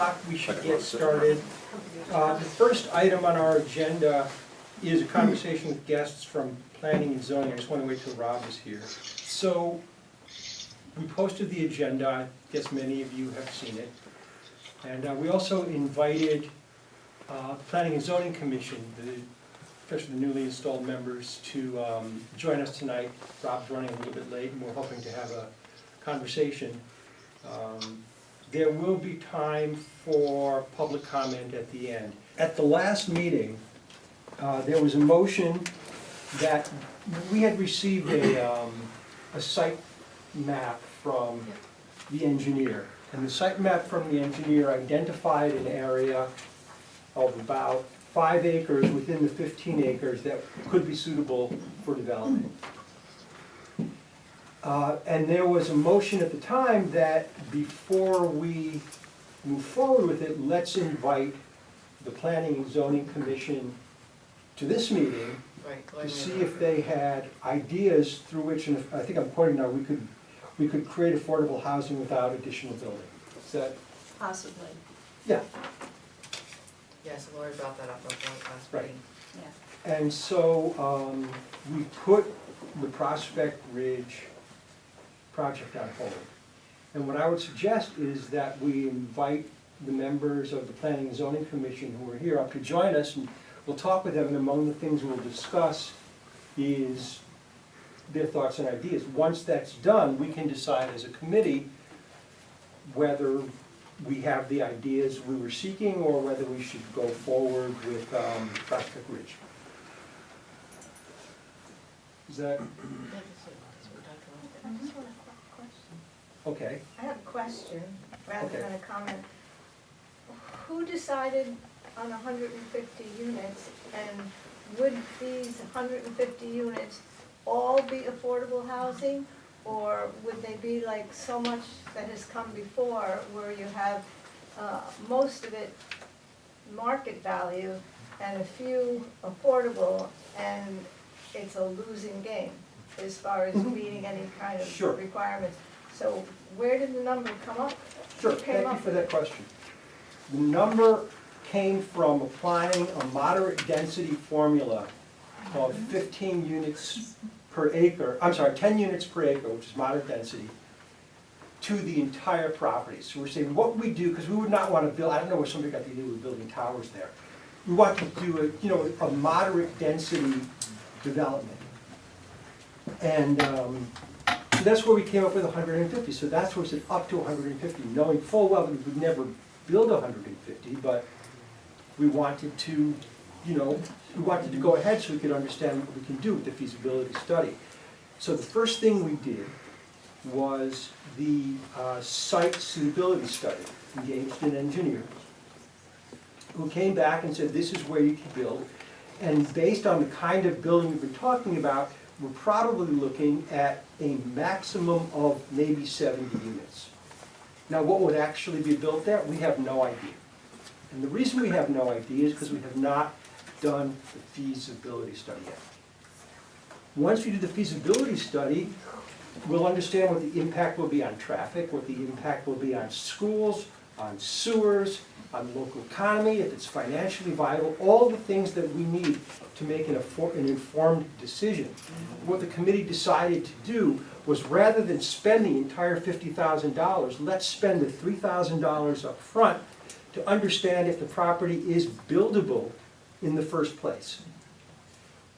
o'clock, we should get started. The first item on our agenda is a conversation with guests from planning and zoning. I just want to wait till Rob is here. So, we posted the agenda, I guess many of you have seen it. And we also invited the Planning and Zoning Commission, especially the newly installed members, to join us tonight. Rob's running a little bit late, and we're hoping to have a conversation. There will be time for public comment at the end. At the last meeting, there was a motion that we had received a site map from the engineer. And the site map from the engineer identified an area of about 5 acres within the 15 acres that could be suitable for development. And there was a motion at the time that before we move forward with it, let's invite the Planning and Zoning Commission to this meeting to see if they had ideas through which, and I think I'm quoting now, we could create affordable housing without additional building. Is that? Possibly. Yeah. Yes, Lori brought that up at the last Right. meeting. Yeah. And so we put the Prospect Ridge project on hold. And what I would suggest is that we invite the members of the Planning and Zoning Commission who are here up to join us, and we'll talk with them, and among the things we'll discuss is their thoughts and ideas. Once that's done, we can decide as a committee whether we have the ideas we were seeking or whether we should go forward with Prospect Ridge. Is that I just want a question. okay? I have a question rather Okay. than a comment. Who decided on 150 units, and would these 150 units all be affordable housing? Or would they be like so much that has come before where you have most of it market value and a few affordable, and it's a losing game as far as meeting any kind of Sure. requirements? So where did the number come up? Sure, Came thank you up for that question. The number came from applying a moderate density formula of 15 units per acre, I'm sorry, 10 units per acre, which is moderate density, to the entire property. So we're saying what we do, because we would not want to build, I don't know where somebody got the idea of building towers there. We want to do a moderate density development. And so that's where we came up with 150. So that's where we said up to 150, knowing full well that we would never build 150, but we wanted to, we wanted to go ahead so we could understand what we can do with the feasibility study. So the first thing we did was the site suitability study, engaged an engineer who came back and said this is where you can build, and based on the kind of building we've been talking about, we're probably looking at a maximum of maybe 70 units. Now what would actually be built there, we have no idea. And the reason we have no idea is because we have not done the feasibility study yet. Once we do the feasibility study, we'll understand what the impact will be on traffic, what the impact will be on schools, on sewers, on the local economy, if it's financially viable, all the things that we need to make an informed decision. What the committee decided to do was, rather than spend the entire $50,000, let's spend the $3,000 up front to understand if the property is buildable in the first place.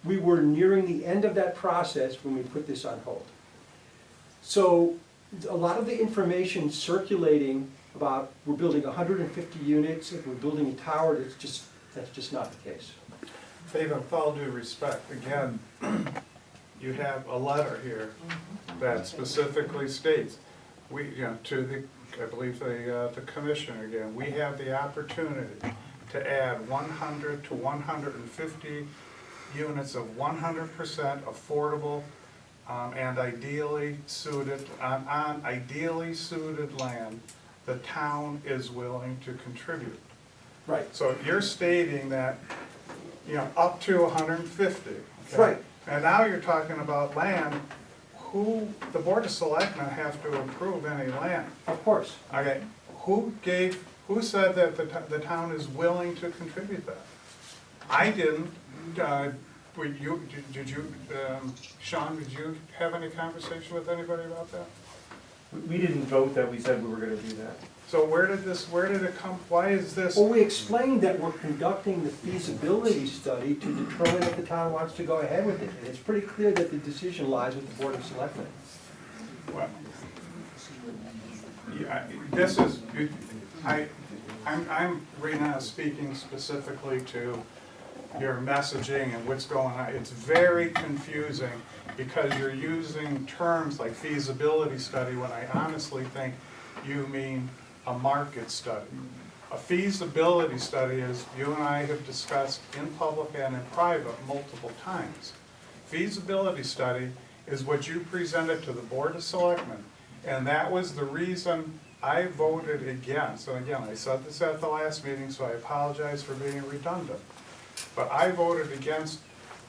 We were nearing the end of that process when we put this on hold. So a lot of the information circulating about we're building 150 units, if we're building a tower, that's just not the case. Faith, with all due respect, again, you have a letter here that specifically states, to the, I believe the commissioner again, we have the opportunity to add 100 to 150 units of 100% affordable and ideally suited, on ideally suited land the town is willing to contribute. Right. So you're stating that, up to 150. Okay? Right. And now you're talking about land, the Board of Selectmen have to approve any land. Of course. Okay, who gave Who said that the town is willing to contribute that? I didn't. Did you, Sean, did you have any conversation with anybody about that? We didn't vote that we said we were gonna do that. So where did it come, why is this? Well, we explained that we're conducting the feasibility study to determine if the town wants to go ahead with it. And it's pretty clear that the decision lies with the Board of Selectmen. Well, yeah, this is, I'm right now speaking specifically to your messaging and what's going on. It's very confusing because you're using terms like feasibility study when I honestly think you mean a market study. A feasibility study, as you and I have discussed in public and in private multiple times, feasibility study is what you presented to the Board of Selectmen. And that was the reason I voted against. And again, I said this at the last meeting, so I apologize for being redundant. But I voted against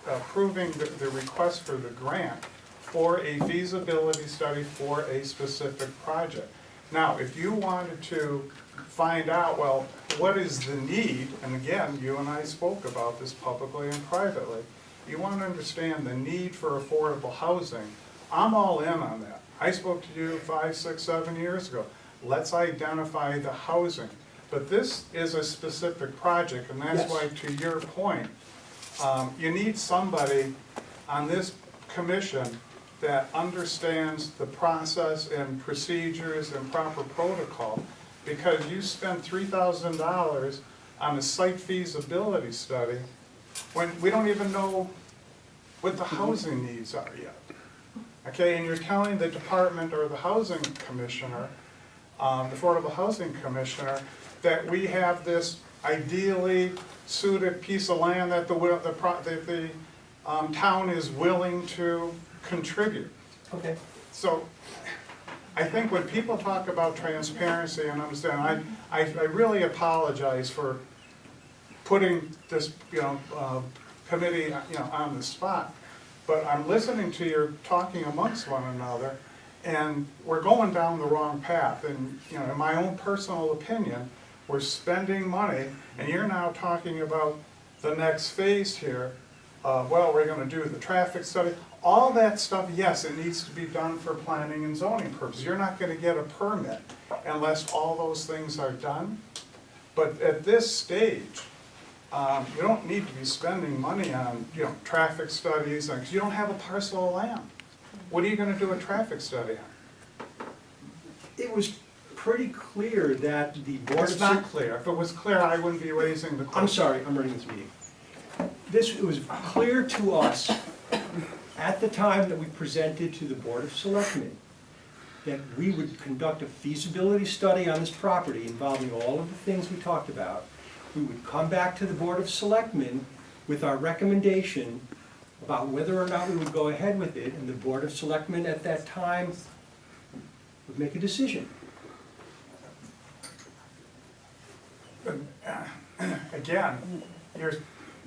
approving the request for the grant for a feasibility study for a specific project. Now, if you wanted to find out, well, what is the need, and again, you and I spoke about this publicly and privately, you want to understand the need for affordable housing, I'm all in on that. I spoke to you 5, 6, 7 years ago. Let's identify the housing. But this is a specific project, and that's Yes. why, to your point, you need somebody on this commission that understands the process and procedures and proper protocol, because you spent $3,000 on a site feasibility study when we don't even know what the housing needs are yet. Okay, and you're telling the department or the housing commissioner, the Affordable Housing Commissioner, that we have this ideally suited piece of land that the town is willing to contribute. Okay. So I think when people talk about transparency and understand, I really apologize for putting this, committee, on the spot. But I'm listening to you talking amongst one another, and we're going down the wrong path. And, in my own personal opinion, we're spending money, and you're now talking about the next phase here. Well, we're gonna do the traffic study. All that stuff, yes, it needs to be done for planning and zoning purposes. You're not gonna get a permit unless all those things are done. But at this stage, you don't need to be spending money on, traffic studies, because you don't have a parcel of land. What are you gonna do a traffic study on? It was pretty clear that the Board It's of not clear. If it was clear, I wouldn't be raising the question. I'm sorry, I'm running this meeting. It was clear to us at the time that we presented to the Board of Selectmen that we would conduct a feasibility study on this property involving all of the things we talked about. We would come back to the Board of Selectmen with our recommendation about whether or not we would go ahead with it, and the Board of Selectmen at that time would make a decision. Again, you're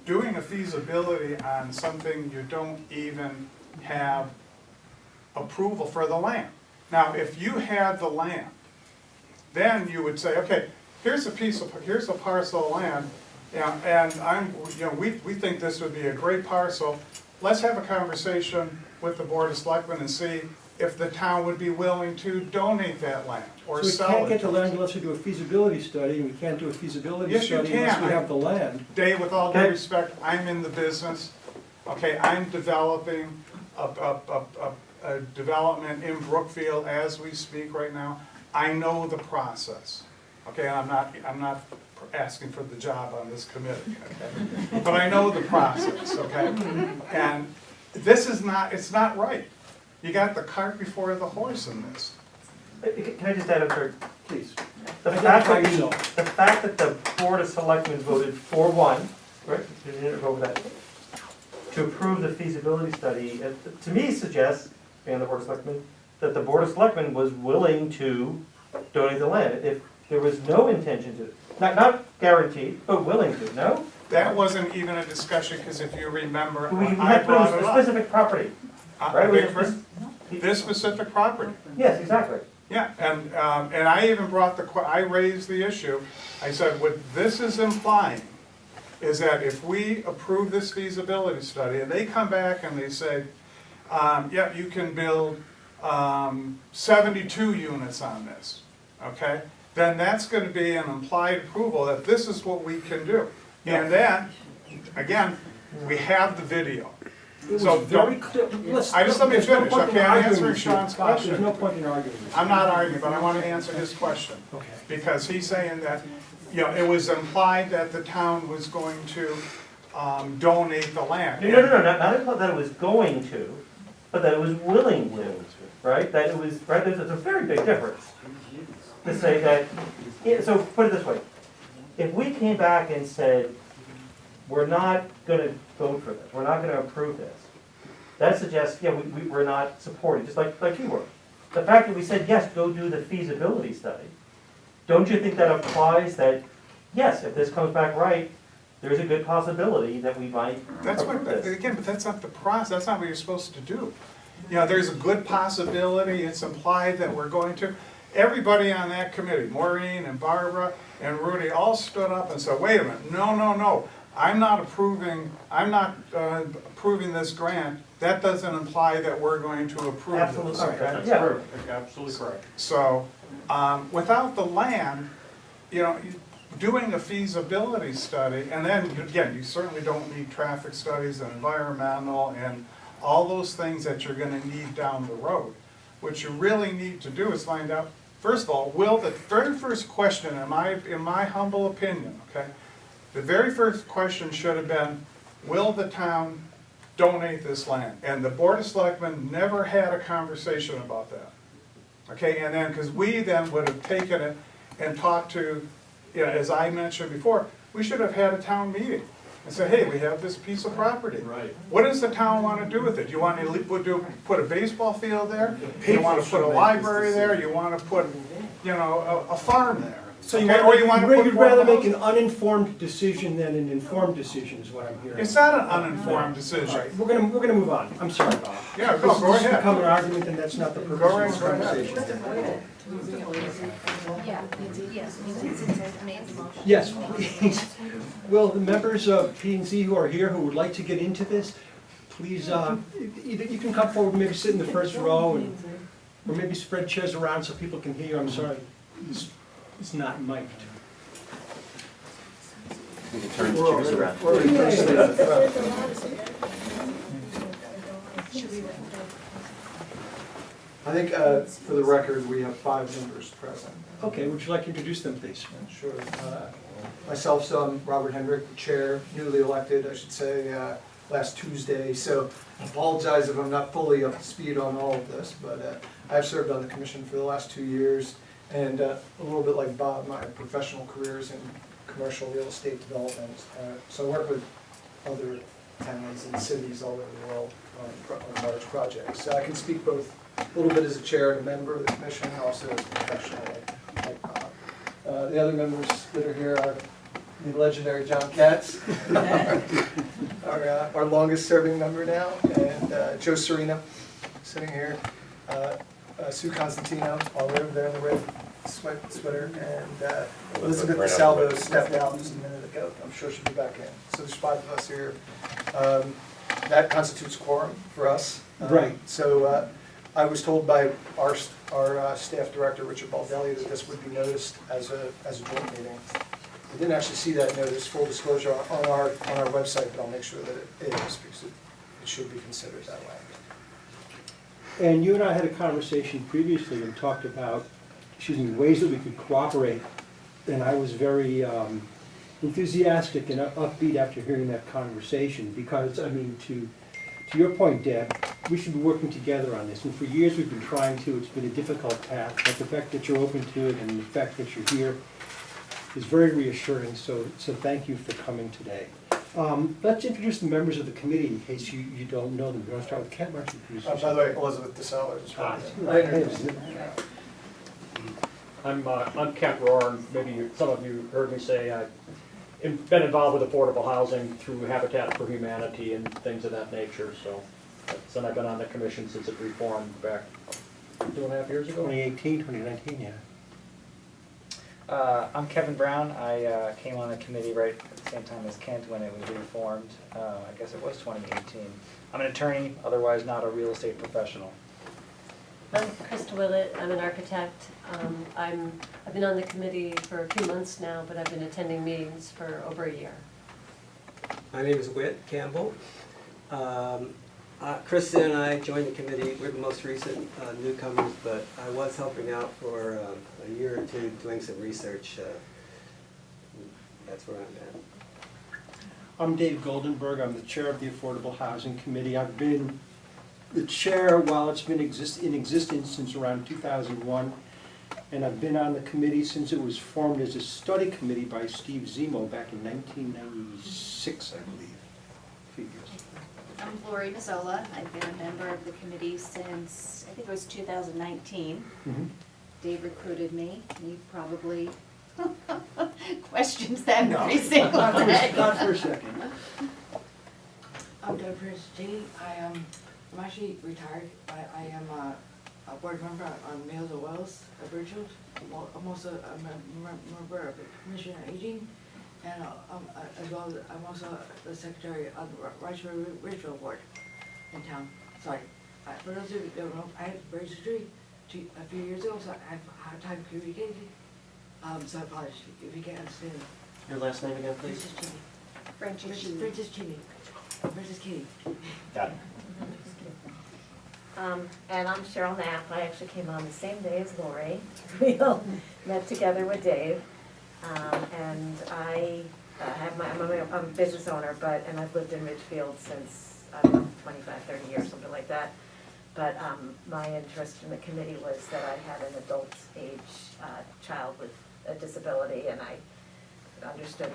doing a feasibility on something you don't even have approval for the land. Now, if you had the land, then you would say, okay, here's a parcel of land, and we think this would be a great parcel. Let's have a conversation with the Board of Selectmen and see if the town would be willing to donate that land or So sell we it. can't get the land unless we do a feasibility study, and we can't do a feasibility Yes, you study unless can. we have the land. Dave, with all due Okay. respect, I'm in the business, okay, I'm developing a development in Brookfield as we speak right now. I know the process, okay, I'm not asking for the job on this committee, okay? But I know the process, okay? And this is not, it's not right. You got the cart before the horse in this. Can I just add a third, please? The Identify yourself. fact that the Board of Selectmen voted 4-1, right, you didn't vote for that, to approve the feasibility study, to me suggests, and the Board of Selectmen, that the Board of Selectmen was willing to donate the land. If there was no intention to, not guaranteed, but willing to, no? That wasn't even a discussion, because if you remember, We I had put brought it a up. specific property, right? This specific property. Yes, exactly. Yeah, and I even brought I raised the issue, I said, what this is implying is that if we approve this feasibility study, and they come back and they say, yeah, you can build 72 units on this, okay? Then that's gonna be an implied approval that this is what we can do. And then, again, we have the video. It was So very don't- clear. I just let me There's no finish, point in okay? I'm arguing answering with you, Sean's Bob. There's question. no point in arguing with you. I'm not arguing, but I want to answer his question. Okay. Because he's saying that, you know, it was implied that the town was going to donate the land. No, not that it was going to, but that it was willing to, right? That it was, right, there's a very big difference. To say that, yeah, so put it this way, if we came back and said, we're not gonna vote for this, we're not gonna approve this, that suggests, yeah, we're not supporting, just like you were. The fact that we said, yes, go do the feasibility study, don't you think that implies that, yes, if this comes back right, there's a good possibility that we might That's approve what, this? again, but that's not the process, that's not what you're supposed to do. You know, there's a good possibility, it's implied that we're going to. Everybody on that committee, Maureen and Barbara and Rudy, all stood up and said, wait a minute, no, I'm not approving this grant. That doesn't imply that we're going to approve this. Absolutely, okay? yeah. Absolutely correct. So, without the land, you know, doing a feasibility study, and then, again, you certainly don't need traffic studies and environmental and all those things that you're gonna need down the road. What you really need to do is find out, first of all, the very first question, in my humble opinion, okay? The very first question should have been, will the town donate this land? And the Board of Selectmen never had a conversation about that. Okay, and then, because we then would have taken it and talked to, you know, as I mentioned before, we should have had a town meeting and said, hey, we have this piece of property. Right. What does the town want to do with it? You want to put a baseball field there? You want to put a library there? You want to put, you know, a farm there? So you Okay, want, or you want to you'd put more rather make houses? an uninformed decision than an informed decision is what I'm hearing. It's not an uninformed All decision. right, we're gonna move on. I'm sorry, Bob. Yeah, This go has ahead. become an argument, and that's not the purpose Go of this right ahead. conversation. Yeah, yes, it's made the motion. Yes, please. Will the members of P and Z who are here, who would like to get into this, please, either you can come forward, maybe sit in the first row, and, or maybe spread chairs around so people can hear you. I'm sorry, it's not mic'd. We can turn the chairs around. I think, for the record, we have 5 members present. Okay, would you like to introduce them, please? Sure. Myself, so I'm Robert Hendrick, Chair, newly elected, I should say, last Tuesday. So I apologize if I'm not fully up to speed on all of this, but I've served on the commission for the last 2 years. And a little bit like Bob, my professional career is in commercial real estate development. So I work with other towns and cities all over the world on large projects. So I can speak both a little bit as a chair and a member of the commission, and also as a professional like Bob. The other members that are here are the legendary John Katz, our longest serving member now, and Joe Serena, sitting here. Sue Constantino, all the way over there in the red sweater, and Elizabeth DeSalvo stepped out just a minute ago. I'm sure she'll be back in. So there's 5 of us here. That constitutes quorum for us. Right. So I was told by our staff director, Richard Baldelli, that this would be noticed as a joint meeting. I didn't actually see that notice, full disclosure, on our website, but I'll make sure that it is, because it should be considered that way. And you and I had a conversation previously and talked about, ways that we could cooperate. And I was very enthusiastic and upbeat after hearing that conversation, because, I mean, to your point, Deb, we should be working together on this. And for years we've been trying to. It's been a difficult path, but the fact that you're open to it and the fact that you're here is very reassuring. So thank you for coming today. Let's introduce the members of the committee in case you don't know them. You want to start with Kent? Why don't you introduce By yourself? the way, Elizabeth DeSalvo is Ah, I'm Kent Rohr, maybe some of you heard me say I've been involved with affordable housing through Habitat for Humanity and things of that nature, so. And I've been on the commission since it reformed back 2.5 years ago. 2018, 2019, yeah. I'm Kevin Brown. I came on the committee right at the same time as Kent when it was reformed. I guess it was 2018. I'm an attorney, otherwise not a real estate professional. I'm Krista Willett, I'm an architect. I've been on the committee for a few months now, but I've been attending meetings for over a year. My name is Whit Campbell. Krista and I joined the committee. We're the most recent newcomers, but I was helping out for a year or two doing some research. That's where I'm at. I'm Dave Goldenberg. I'm the chair of the Affordable Housing Committee. I've been the chair while it's been in existence since around 2001, and I've been on the committee since it was formed as a study committee by Steve Zemo back in 1996, I believe. Figures. I'm Lori Mazzola. I've been a member of the committee since, I think it was 2019. Dave recruited me. He probably questions that every single day. Not for a second. I'm Deborah Jeannie. I'm actually retired. I am a board member on Meals of Wells at Bridgefield. I'm also a member of the Commission on Aging, and as well as I'm also the secretary of the Ridgefield board in town. Sorry, for those of you who don't know, I had brain surgery a few years ago, so I have hard time communicating. So I apologize if you can't understand. Your last name again, please? Princess Jeannie. Princess Kitty. Got it. And I'm Cheryl Knapp. I actually came on the same day as Lori. We all met together with Dave. And I'm a business owner, and I've lived in Ridgefield since, I don't know, 25, 30 years, something like that. But my interest in the committee was that I had an adult age child with a disability, and I understood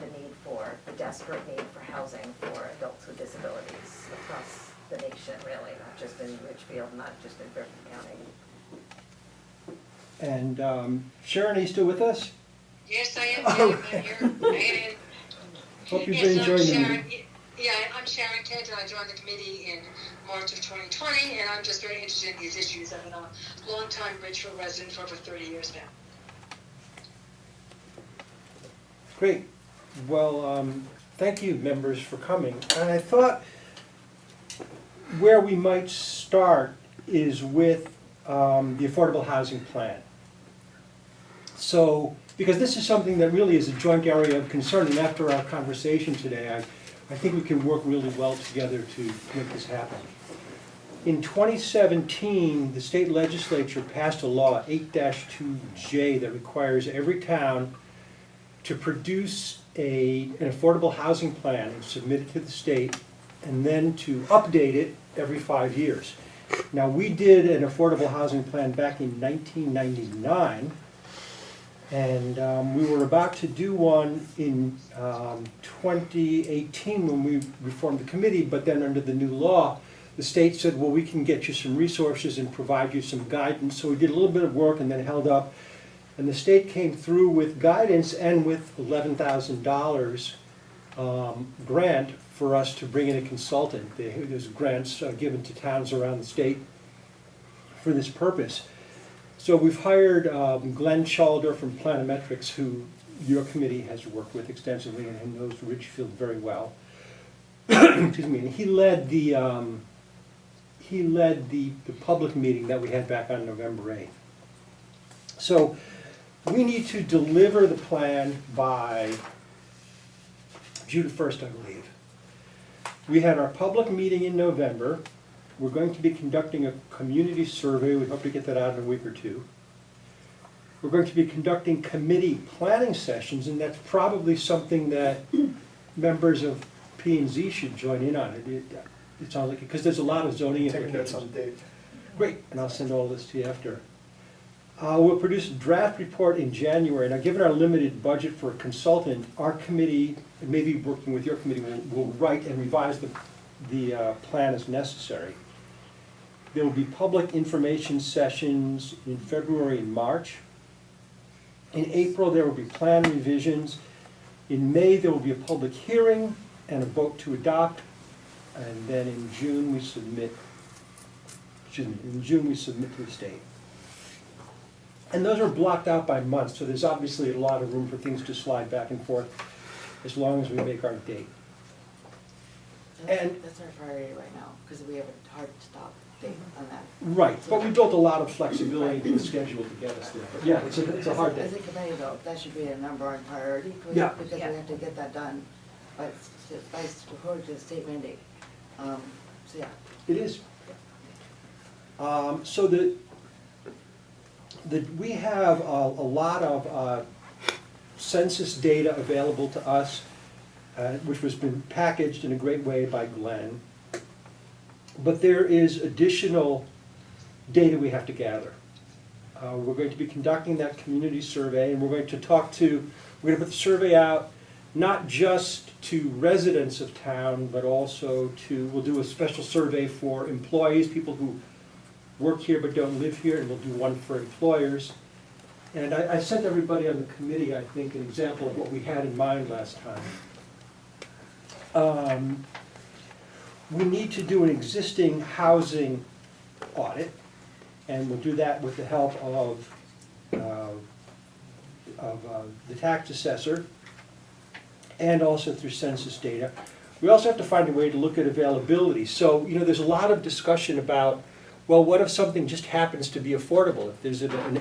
the desperate need for housing for adults with disabilities across the nation, really, not just in Ridgefield, not just in Fairfield County. And Sharon, are you still with us? Yes, I am. Oh. I'm here. I am. Hope you've been enjoying the meeting. Yeah, I'm Sharon Kent, and I joined the committee in March of 2020, and I'm just very interested in these issues. I've been a long-time Ridgefield resident for over 30 years now. Great. Well, thank you, members, for coming. And I thought where we might start is with the Affordable Housing Plan. So, because this is something that really is a joint area of concern, and after our conversation today, I think we can work really well together to make this happen. In 2017, the state legislature passed a law, 8-2J, that requires every town to produce an affordable housing plan and submit it to the state, and then to update it every 5 years. Now, we did an affordable housing plan back in 1999, and we were about to do one in 2018 when we reformed the committee, but then under the new law, the state said, well, we can get you some resources and provide you some guidance. So we did a little bit of work and then held up. And the state came through with guidance and with $11,000 grant for us to bring in a consultant. There's grants given to towns around the state for this purpose. So we've hired Glenn Chalder from Planometrics, who your committee has worked with extensively and knows Ridgefield very well. Excuse me. And he led the public meeting that we had back on November 8th. So we need to deliver the plan by June 1st, I believe. We had our public meeting in November. We're going to be conducting a community survey. We hope to get that out in a week or two. We're going to be conducting committee planning sessions, and that's probably something that members of P&Z should join in on. It sounds like, because there's a lot of zoning implications. Great, and I'll send all this to you after. We'll produce a draft report in January. Now, given our limited budget for a consultant, our committee, and maybe working with your committee, will write and revise the plan as necessary. There will be public information sessions in February and March. In April, there will be plan revisions. In May, there will be a public hearing and a vote to adopt. And then in June, we submit to the state. And those are blocked out by months, so there's obviously a lot of room for things to slide back and forth as long as we make our date. And- That's our priority right now, because we have a hard stop date on that. Right, but we built a lot of flexibility into the schedule to get us there. But yeah, it's a hard As day. a committee though, that should be a number one priority, Yeah. because we have to get that done by, according to the state mandate. So yeah. It is. So we have a lot of census data available to us, which was been packaged in a great way by Glenn. But there is additional data we have to gather. We're going to be conducting that community survey, and we're going to put the survey out not just to residents of town, but also we'll do a special survey for employees, people who work here but don't live here, and we'll do one for employers. And I sent everybody on the committee, I think, an example of what we had in mind last time. We need to do an existing housing audit, and we'll do that with the help of the tax assessor and also through census data. We also have to find a way to look at availability. So, there's a lot of discussion about, well, what if something just happens to be affordable? If there's an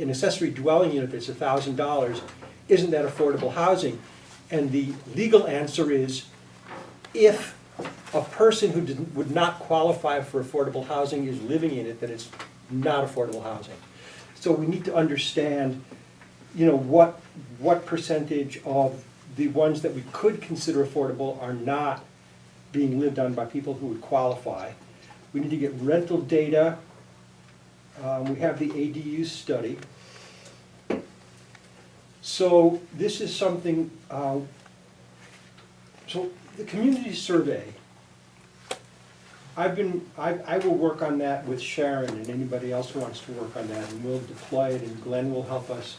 accessory dwelling unit that's $1,000, isn't that affordable housing? And the legal answer is, if a person who would not qualify for affordable housing is living in it, then it's not affordable housing. So we need to understand, what percentage of the ones that we could consider affordable are not being lived on by people who would qualify. We need to get rental data. We have the ADU study. So this is something, so the community survey, I will work on that with Sharon and anybody else who wants to work on that, and we'll deploy it, and Glenn will help us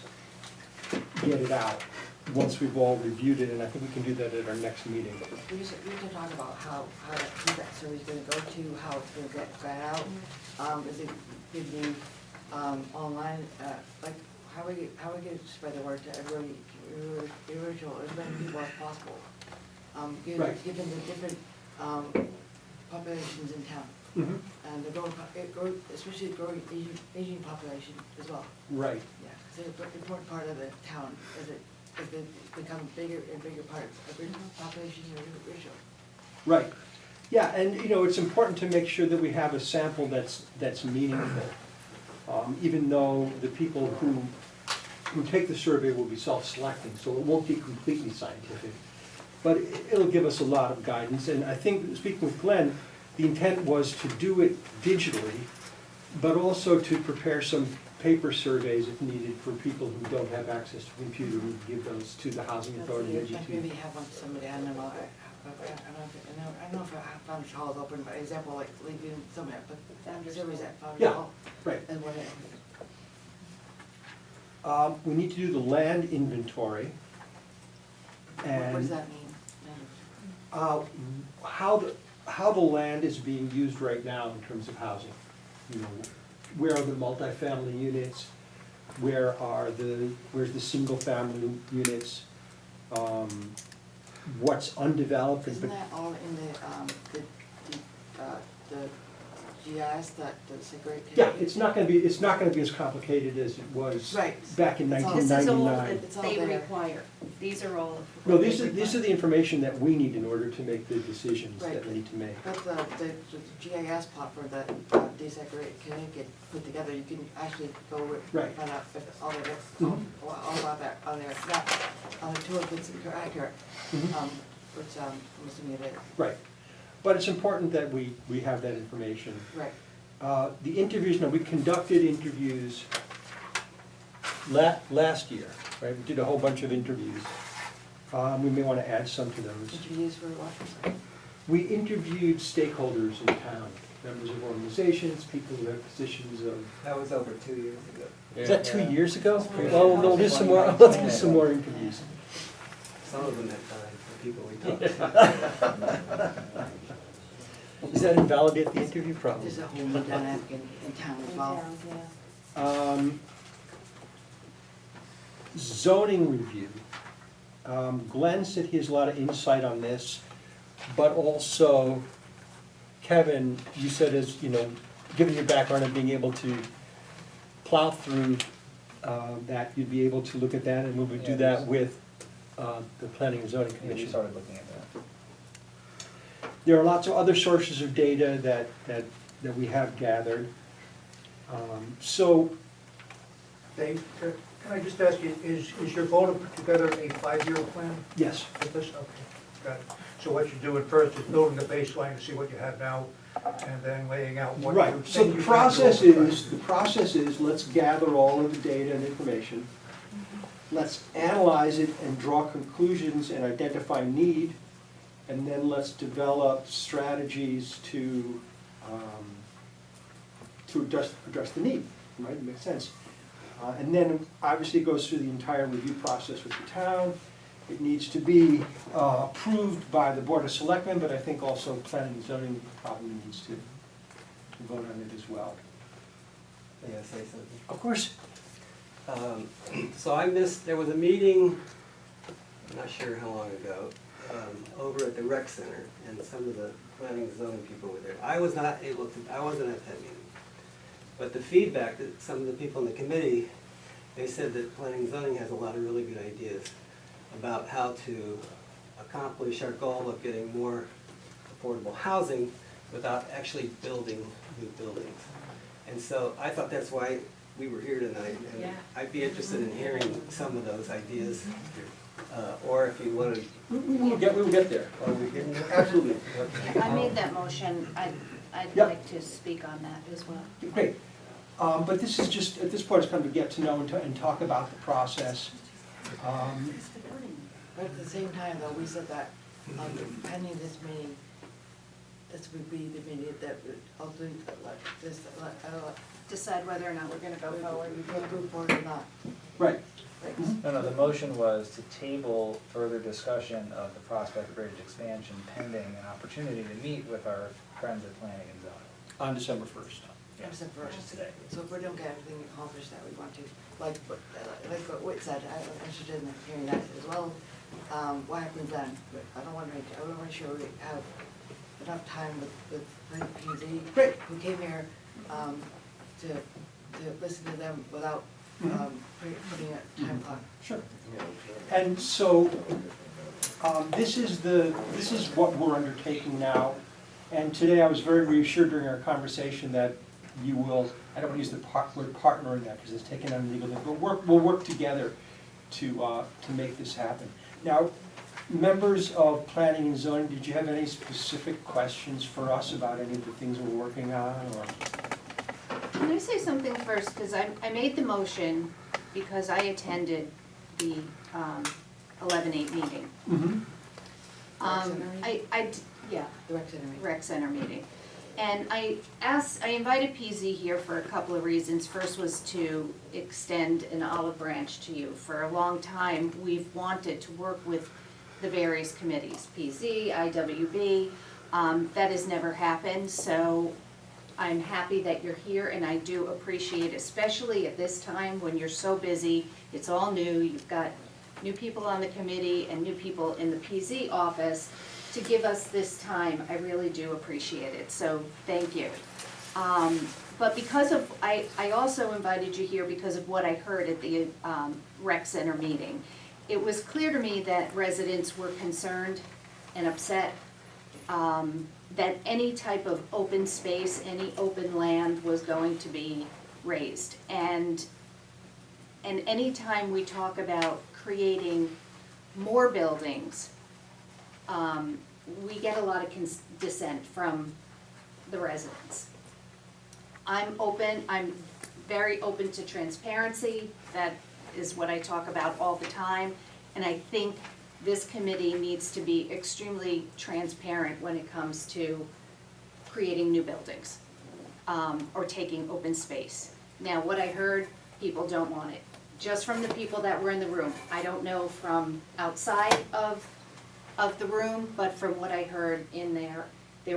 get it out once we've all reviewed it, and I think we can do that at our next meeting. We can talk about who that survey's gonna go to, how it's gonna get out. Is it gonna be online, how we gonna spread the word to everybody, original, as many people as possible? Right. Given the different populations in town. Mhm. And especially the growing Asian population as well. Right. Yeah, it's an important part of the town as they become bigger and bigger part of the population in Ridgefield. Right. Yeah, and it's important to make sure that we have a sample that's meaningful. Even though the people who take the survey will be self-selecting, so it won't be completely scientific. But it'll give us a lot of guidance, and I think, speaking with Glenn, the intent was to do it digitally, but also to prepare some paper surveys if needed for people who don't have access to a computer. We give those to the Housing Authority and Maybe GT. have somebody, I don't know if I found a hall is open, but example, like leaving somewhere, but surveys at Founders Yeah, Hall. right. And what, We need to do the land inventory. what does And that mean? how the land is being used right now in terms of housing. Where are the multifamily units? Where's the single family units? What's undeveloped? Isn't that all in the GIS that's a great? Yeah, it's not gonna be as complicated as it was Right. back in It's all- 1999. It's all They there. require, these are all. No, these are the information that we need in order to make the decisions Right. that we need to make. But the GIS platform that Desegregate Connecticut put together, you can actually go with, Right. find out if all of it's, Mhm. all about that on there, not on the tool if it's accurate, Mhm. which I'm assuming it is. Right, but it's important that we have that information. Right. The interviews, we conducted interviews last year, right? We did a whole bunch of interviews. We may want to add some to those. Interviews for Washington. We interviewed stakeholders in town, members of organizations, people who have positions of. That was over 2 years ago. Is that 2 years ago? Yeah. Well, we'll do some more, we'll do some more interviews. Some of them had died, the people we talked to. Does that invalidate the interview? Probably. There's a whole new dynamic in town as well. zoning review. Glenn said he has a lot of insight on this, but also, Kevin, you said as, you know, given your background of being able to plow through that, you'd be able to look at that, and we would do Yeah, that there's- with the Planning and Zoning Yeah, we Commission. started looking at that. There are lots of other sources of data that we have gathered. So, Dave, can I just ask you, is your goal to put together a 5-year plan yes, with this? Okay, got it. So what you're doing first is building the baseline to see what you have now, and then laying out what you right, think so you the can do process over time. is, let's gather all of the data and information. Let's analyze it and draw conclusions and identify need, and then let's develop strategies to address the need, right, it makes sense. And then, obviously, it goes through the entire review process with the town. It needs to be approved by the Board of Selectmen, but I think also Planning and Zoning probably needs to vote on it as well. May I say something? Of course. So I missed, there was a meeting, I'm not sure how long ago, over at the rec center, and some of the planning and zoning people were there. I wasn't at that meeting. But the feedback that some of the people in the committee, they said that planning and zoning has a lot of really good ideas about how to accomplish our goal of getting more affordable housing without actually building new buildings. And so I thought that's why we were here tonight, and Yeah. I'd be interested in hearing some of those ideas. Or if you want to. We will get there. Absolutely. I made that motion, I'd Yep. like to speak on that as well. Great. But this is just, at this point, it's kind of to get to know and talk about the process. But at the same time, though, we said that, pending this meeting, this would be the meeting that would ultimately, Decide whether or not we're gonna go forward. move forward or not. Right. Right. No, the motion was to table further discussion of the Prospect Bridge expansion pending an opportunity to meet with our friends at Planning and Zoning. On December 1st. Yeah, Except for which is today. So if we don't get everything accomplished that we want to, like what Whit said, I'm interested in hearing that as well. What happens then? I don't want to make sure we have enough time with PZ. Great. Who came here, to listen to them without, putting a time clock. Sure. And so, this is what we're undertaking now. And today I was very reassured during our conversation that you will, I don't want to use the word partner in that because it's taken on legal, but we'll work together to make this happen. Now, members of Planning and Zoning, did you have any specific questions for us about any of the things we're working on, or? Can I say something first, because I made the motion because I attended the 11/8 meeting. Mm-hmm. Yeah, The rec center meeting. rec center meeting. And I invited PZ here for a couple of reasons. First was to extend an olive branch to you. For a long time, we've wanted to work with the various committees, PZ, IWB. That has never happened, so I'm happy that you're here, and I do appreciate, especially at this time when you're so busy, it's all new, you've got new people on the committee and new people in the PZ office, to give us this time. I really do appreciate it, so thank you. But because of, I also invited you here because of what I heard at the rec center meeting. It was clear to me that residents were concerned and upset that any type of open space, any open land was going to be raised. And anytime we talk about creating more buildings, we get a lot of dissent from the residents. I'm very open to transparency. That is what I talk about all the time. And I think this committee needs to be extremely transparent when it comes to creating new buildings, or taking open space. Now, what I heard, people don't want it. Just from the people that were in the room. I don't know from outside of the room, but from what I heard in there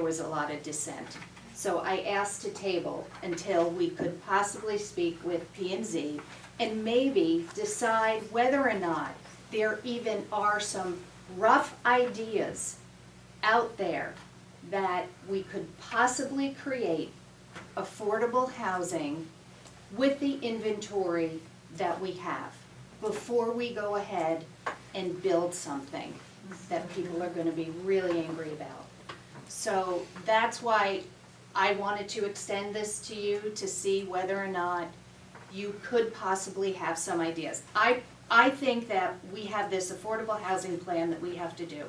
was a lot of dissent. So I asked to table until we could possibly speak with P&Z and maybe decide whether or not there even are some rough ideas out there that we could possibly create affordable housing with the inventory that we have before we go ahead and build something that people are gonna be really angry about. So that's why I wanted to extend this to you to see whether or not you could possibly have some ideas. I think that we have this affordable housing plan that we have to do.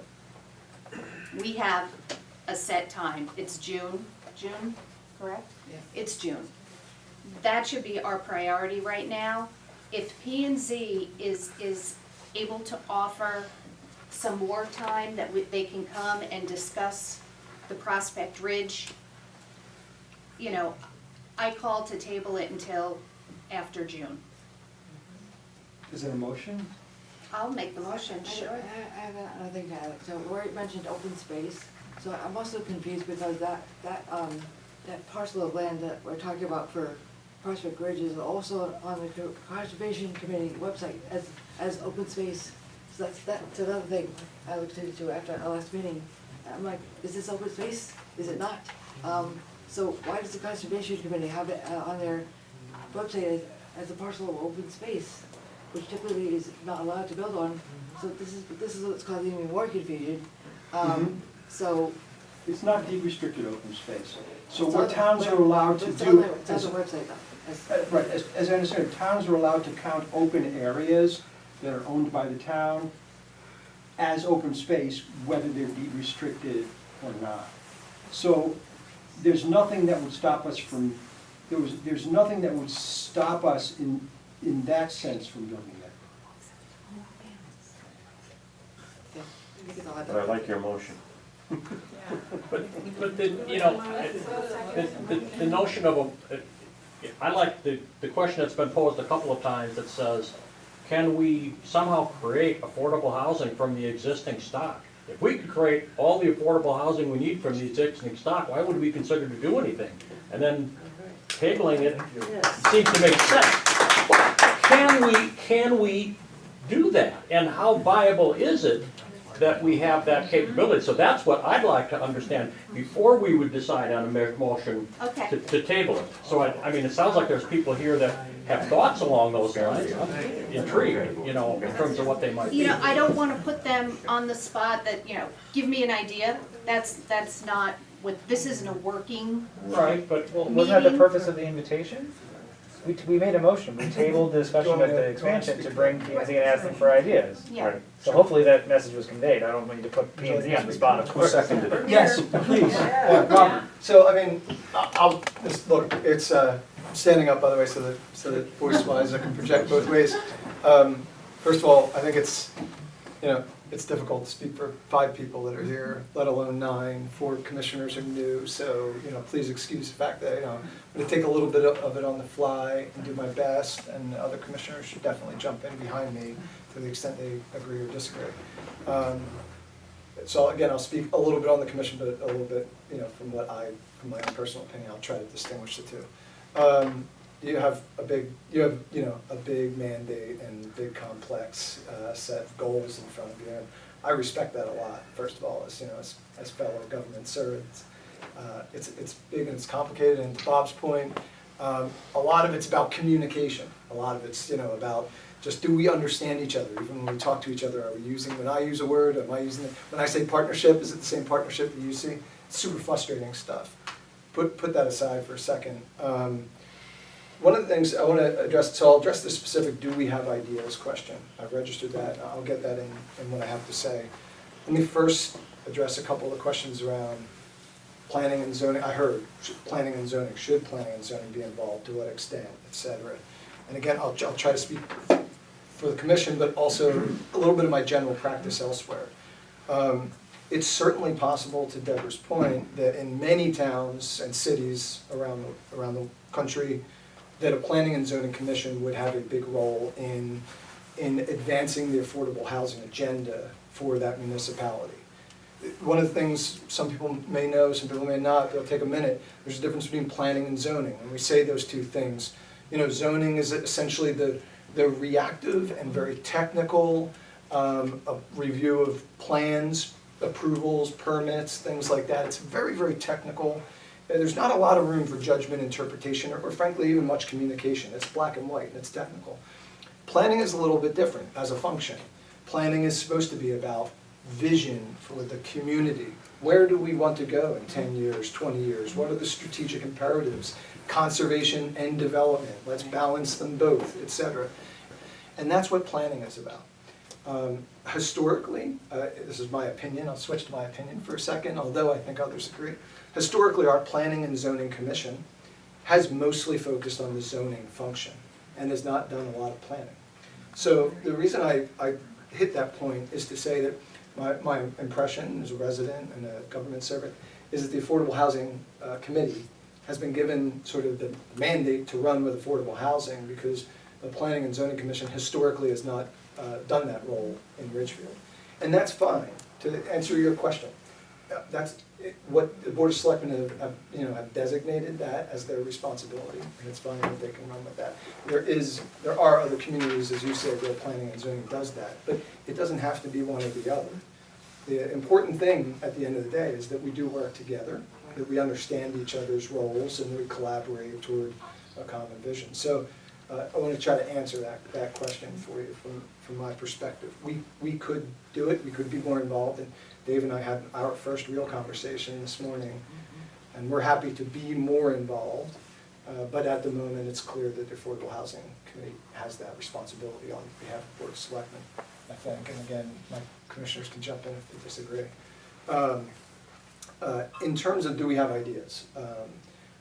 We have a set time, it's June, correct? Yeah. It's June. That should be our priority right now. If P&Z is able to offer some more time that they can come and discuss the Prospect Ridge, you know, I call to table it until after June. Is there a motion? I'll make the motion, sure. I have another thing to add. So Lori mentioned open space, so I'm also confused because that parcel of land that we're talking about for Prospect Ridge is also on the Conservation Committee website as open space. So that's another thing I looked into after our last meeting. I'm like, is this open space? Is it not? So why does the Conservation Committee have it on their website as a parcel of open space, which typically is not allowed to build on? So this is what's causing me more confusion. So It's not deed restricted open space. So It's what on- towns are allowed to it's do. on their website though. Right, as I understand it, towns are allowed to count open areas that are owned by the town as open space, whether they're deed restricted or not. So there's nothing that would stop us from, there's nothing that would stop us in that sense from building it. Yeah, I think it's all But I like your motion. But the, you know, the notion of I like the question that's been posed a couple of times that says, can we somehow create affordable housing from the existing stock? If we could create all the affordable housing we need from the existing stock, why would we consider to do anything? And then tabling it seems to make sense. But can we do that? And how viable is it that we have that capability? So that's what I'd like to understand before we would decide on a motion Okay. to table it. So I mean, it sounds like there's people here that have thoughts along those lines. I'm intrigued, you know, in terms of what they might be. You know, I don't wanna put them on the spot that, you know, give me an idea. That's not what, this isn't a working. Right, but Well, wasn't that the Meeting? purpose of the invitation? We made a motion, we tabled the discussion of the expansion to bring P&Z and ask them for ideas. Yeah. So hopefully that message was conveyed, I don't mean to put P&Z on the spot, of course. Seconded it. Yes, please. Robert, so I mean, I'll, just look, it's, standing up by the way, so that voice-wise I can project both ways. First of all, I think it's, you know, it's difficult to speak for 5 people that are here, let alone 9. 4 commissioners are new, so, you know, please excuse the fact that, you know, I'm gonna take a little bit of it on the fly and do my best, and other commissioners should definitely jump in behind me to the extent they agree or disagree. So again, I'll speak a little bit on the commission, but a little bit, you know, from my own personal opinion, I'll try to distinguish the two. You have a big mandate and big complex set of goals in front of you. And I respect that a lot. First of all, as you know, as fellow government servants, it's big and it's complicated. And to Bob's point, a lot of it's about communication. A lot of it's about just do we understand each other? Even when we talk to each other, are we using? When I use a word, am I using it? When I say partnership, is it the same partnership that you see? It's super frustrating stuff. Put that aside for a second. One of the things I want to address, so I'll address the specific do we have ideas question. I've registered that. I'll get that in what I have to say. Let me first address a couple of questions around planning and zoning. I heard planning and zoning. Should planning and zoning be involved? To what extent, et cetera. And again, I'll try to speak for the commission, but also a little bit of my general practice elsewhere. It's certainly possible, to Deborah's point, that in many towns and cities around the country, that a planning and zoning commission would have a big role in advancing the affordable housing agenda for that municipality. One of the things some people may know, some people may not, they'll take a minute, there's a difference between planning and zoning. When we say those two things, zoning is essentially the reactive and very technical review of plans, approvals, permits, things like that. It's very, very technical. There's not a lot of room for judgment, interpretation, or frankly even much communication. It's black and white and it's technical. Planning is a little bit different as a function. Planning is supposed to be about vision for the community. Where do we want to go in 10 years, 20 years? What are the strategic imperatives? Conservation and development. Let's balance them both, etc. And that's what planning is about. Historically, this is my opinion, I'll switch to my opinion for a second, although I think others agree. Historically, our Planning and Zoning Commission has mostly focused on the zoning function and has not done a lot of planning. So the reason I hit that point is to say that my impression as a resident and a government servant is that the Affordable Housing Committee has been given sort of the mandate to run with affordable housing because the Planning and Zoning Commission historically has not done that role in Ridgefield. And that's fine, to answer your question. That's what the Board of Selectmen have designated that as their responsibility, and it's fine that they can run with that. There are other communities, as you said, where planning and zoning does that, but it doesn't have to be one or the other. The important thing at the end of the day is that we do work together, that we understand each other's roles, and that we collaborate toward a common vision. So I want to try to answer that question for you from my perspective. We could do it, we could be more involved, and Dave and I had our first real conversation this morning, and we're happy to be more involved, but at the moment it's clear that the Affordable Housing Committee has that responsibility on behalf of the Board of Selectmen, I think, and again, my commissioners can jump in if they disagree. In terms of do we have ideas?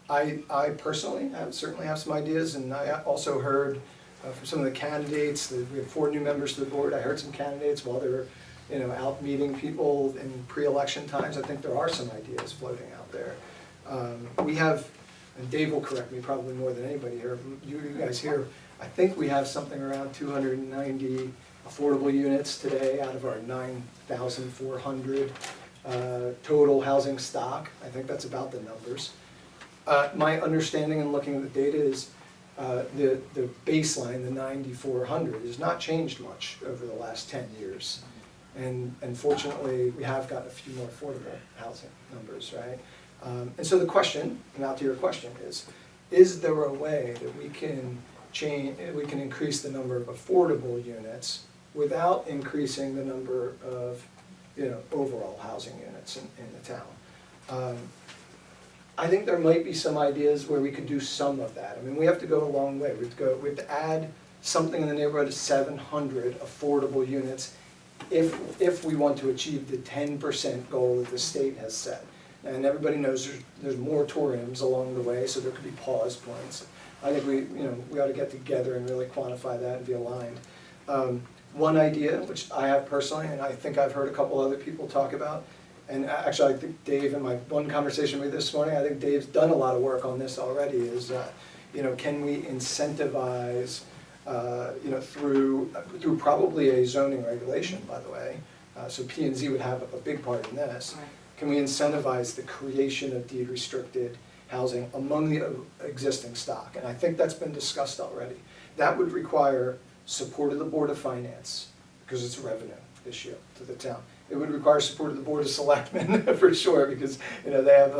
I personally certainly have some ideas, and I also heard from some of the candidates that we have 4 new members to the board. I heard some candidates while they were out meeting people in pre-election times. I think there are some ideas floating out there. We have, and Dave will correct me probably more than anybody here, you guys here, I think we have something around 290 affordable units today out of our 9,400 total housing stock. I think that's about the numbers. My understanding in looking at the data is the baseline, the 9,400, has not changed much over the last 10 years. And fortunately, we have got a few more affordable housing numbers, right? And so the question, now to your question, is there a way that we can increase the number of affordable units without increasing the number of overall housing units in the town? I think there might be some ideas where we could do some of that. I mean, we have to go a long way. We have to add something in the neighborhood of 700 affordable units if we want to achieve the 10% goal that the state has set. And everybody knows there's moratoriums along the way, so there could be pause points. I think we ought to get together and really quantify that and be aligned. One idea, which I have personally, and I think I've heard a couple other people talk about, and actually I think Dave, in my one conversation with this morning, I think Dave's done a lot of work on this already, is can we incentivize through probably a zoning regulation, by the way, so P&Z would have a big part in this. Right. Can we incentivize the creation of deed restricted housing among the existing stock? And I think that's been discussed already. That would require support of the Board of Finance, because it's a revenue issue to the town. It would require support of the Board of Selectmen for sure, because they have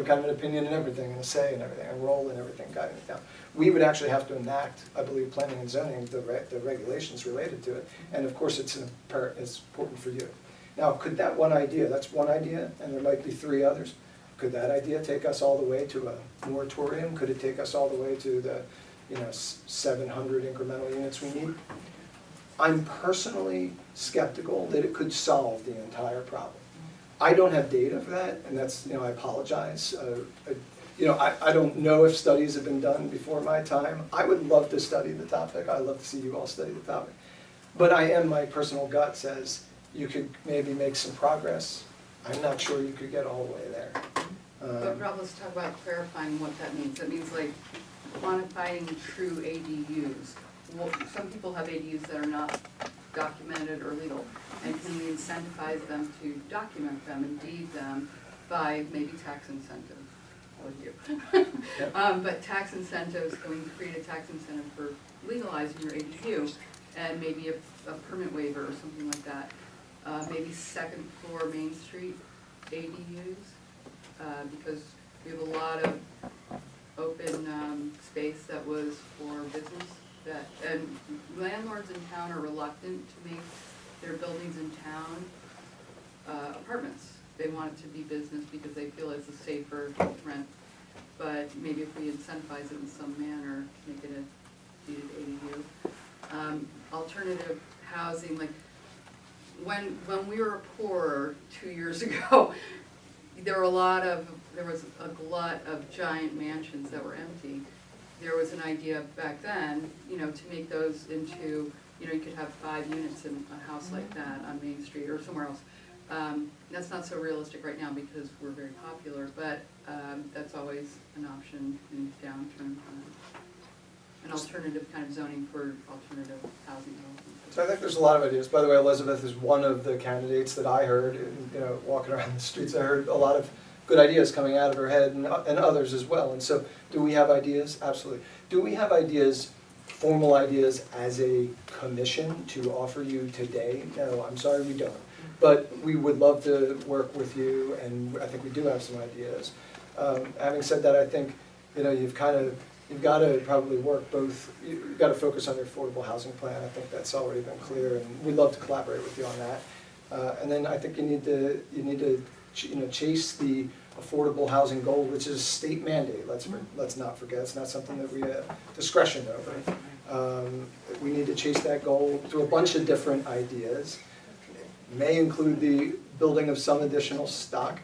kind of an opinion in everything, and a say in everything, a role in everything guiding the town. We would actually have to enact, I believe, planning and zoning, the regulations related to it, and of course it's important for you. Now, could that one idea, that's one idea, and there might be 3 others, could that idea take us all the way to a moratorium? Could it take us all the way to the 700 incremental units we need? I'm personally skeptical that it could solve the entire problem. I don't have data for that, and that's, I apologize. I don't know if studies have been done before my time. I would love to study the topic. I'd love to see you all study the topic. But my personal gut says you could maybe make some progress. I'm not sure you could get all the way there. But Rob, let's talk about clarifying what that means. That means like quantifying true ADUs. Well, some people have ADUs that are not documented or legal, and can we incentivize them to document them and deed them by maybe tax incentive? with you. But tax incentives, going to create a tax incentive for legalizing your ADU, and maybe a permit waiver or something like that. Maybe second floor Main Street ADUs, because we have a lot of open space that was for business, and landlords in town are reluctant to make their buildings in town apartments. They want it to be business because they feel it's a safer rent. But maybe if we incentivize it in some manner, make it a deeded ADU. Alternative housing, like when we were poorer 2 years ago, there was a glut of giant mansions that were empty. There was an idea back then, to make those into, you could have 5 units in a house like that on Main Street or somewhere else. That's not so realistic right now because we're very popular, but that's always an option in downturn. An alternative kind of zoning for alternative housing development. So I think there's a lot of ideas. By the way, Elizabeth is one of the candidates that I heard, walking around the streets. I heard a lot of good ideas coming out of her head, and others as well. And so, do we have ideas? Absolutely. Do we have ideas, formal ideas, as a commission to offer you today? No, I'm sorry, we don't. But we would love to work with you, and I think we do have some ideas. Having said that, I think you've got to probably work both. You've got to focus on your affordable housing plan. I think that's already been clear, and we'd love to collaborate with you on that. And then I think you need to chase the affordable housing goal, which is a state mandate. Let's not forget, it's not something that we have discretion over. We need to chase that goal through a bunch of different ideas. May include the building of some additional stock.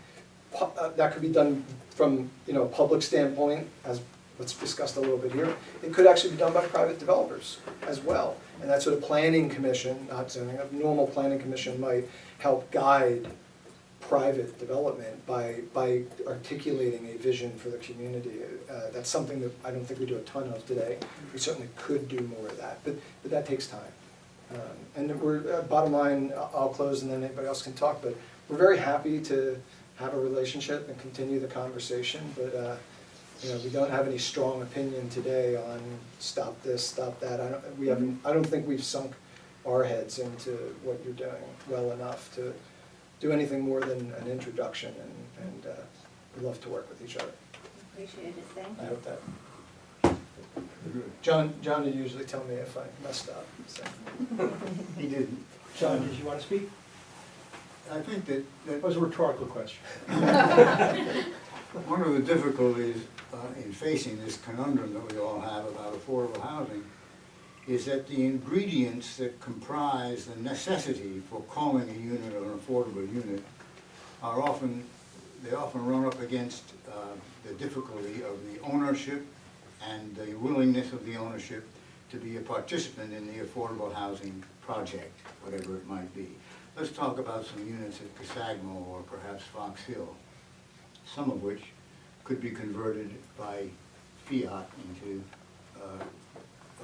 That could be done from a public standpoint, as what's discussed a little bit here. It could actually be done by private developers as well. And that's what a planning commission, not zoning, a normal planning commission might help guide private development by articulating a vision for the community. That's something that I don't think we do a ton of today. We certainly could do more of that, but that takes time. And we're, bottom line, I'll close and then anybody else can talk, but we're very happy to have a relationship and continue the conversation, but we don't have any strong opinion today on stop this, stop that. I don't think we've sunk our heads into what you're doing well enough to do anything more than an introduction, and we'd love to work with each other. Appreciate it, thank you. I hope that. John would usually tell me if I messed up. So. He didn't. John, did you want to speak? I think that That was a rhetorical question. one of the difficulties in facing this conundrum that we all have about affordable housing is that the ingredients that comprise the necessity for calling a unit an affordable unit are often run up against the difficulty of the ownership and the willingness of the ownership to be a participant in the affordable housing project, whatever it might be. Let's talk about some units at Casagmo or perhaps Fox Hill, some of which could be converted by fiat into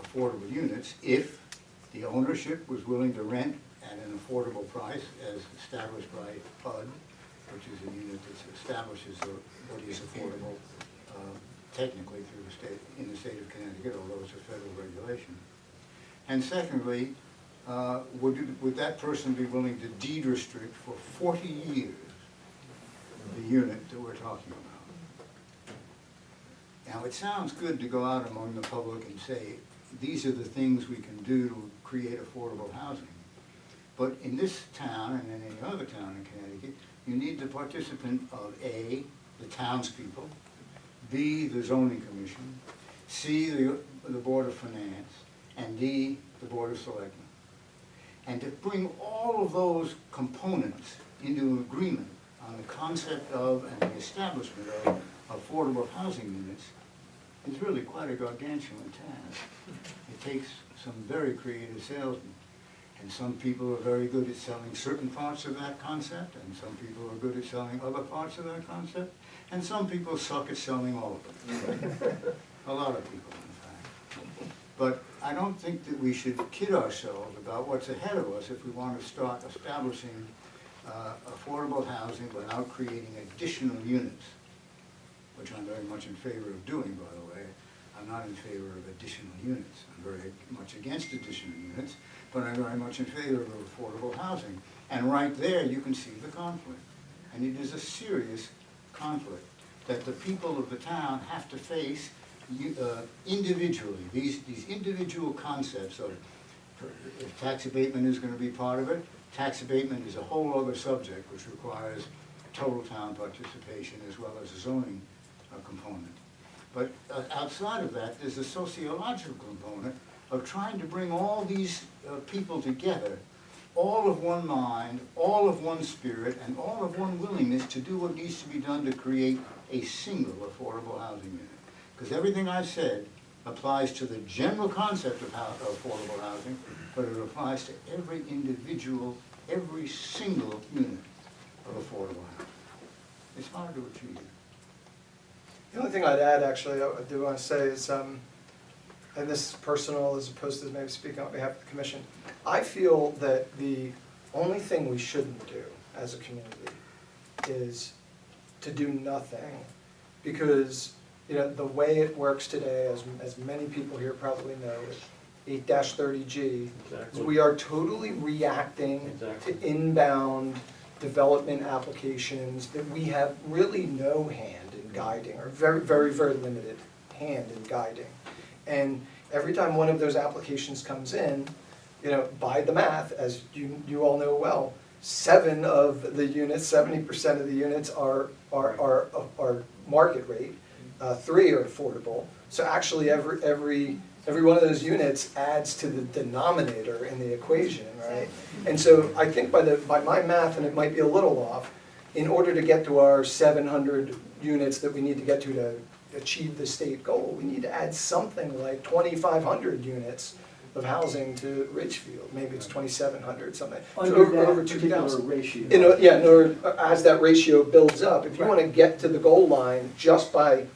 affordable units if the ownership was willing to rent at an affordable price as established by PUD, which is a unit that establishes what is affordable technically through in the state of Connecticut, although it's a federal regulation. And secondly, would that person be willing to deed restrict for 40 years the unit that we're talking about? Now, it sounds good to go out among the public and say, these are the things we can do to create affordable housing. But in this town and in any other town in Connecticut, you need the participant of A, the townspeople, B, the zoning commission, C, the Board of Finance, and D, the Board of Selectmen. And to bring all of those components into agreement on the concept of and the establishment of affordable housing units is really quite a gargantuan task. It takes some very creative salesmen. And some people are very good at selling certain parts of that concept, and some people are good at selling other parts of that concept, and some people suck at selling all of them. A lot of people, in fact. But I don't think that we should kid ourselves about what's ahead of us if we want to start establishing affordable housing without creating additional units. which I'm very much in favor of doing, by the way. I'm not in favor of additional units. I'm very much against additional units, but I'm very much in favor of affordable housing. And right there, you can see the conflict. And it is a serious conflict that the people of the town have to face individually. These individual concepts of if tax abatement is going to be part of it. Tax abatement is a whole other subject which requires total town participation as well as a zoning component. But outside of that, there's a sociological component of trying to bring all these people together, all of one mind, all of one spirit, and all of one willingness to do what needs to be done to create a single affordable housing unit. Because everything I've said applies to the general concept of affordable housing, but it applies to every individual, every single unit of affordable housing. It's hard to achieve. The only thing I'd add, actually, I do want to say is, and this is personal as opposed to maybe speaking on behalf of the commission, I feel that the only thing we shouldn't do as a community is to do nothing, because the way it works today, as many people here probably know, 8-30G, Exactly. we are totally reacting Exactly. to inbound development applications that we have really no hand in guiding, or very, very, very limited hand in guiding. And every time one of those applications comes in, by the math, as you all know well, 7 of the units, 70% of the units are market rate, 3 are affordable. So actually every one of those units adds to the denominator in the equation, right? And so I think by my math, and it might be a little off, in order to get to our 700 units that we need to get to achieve the state goal, we need to add something like 2,500 units of housing to Ridgefield. Maybe it's 2,700, something. Under that over particular 2,000. ratio. As that ratio builds up, if you want to get to the goal line just by,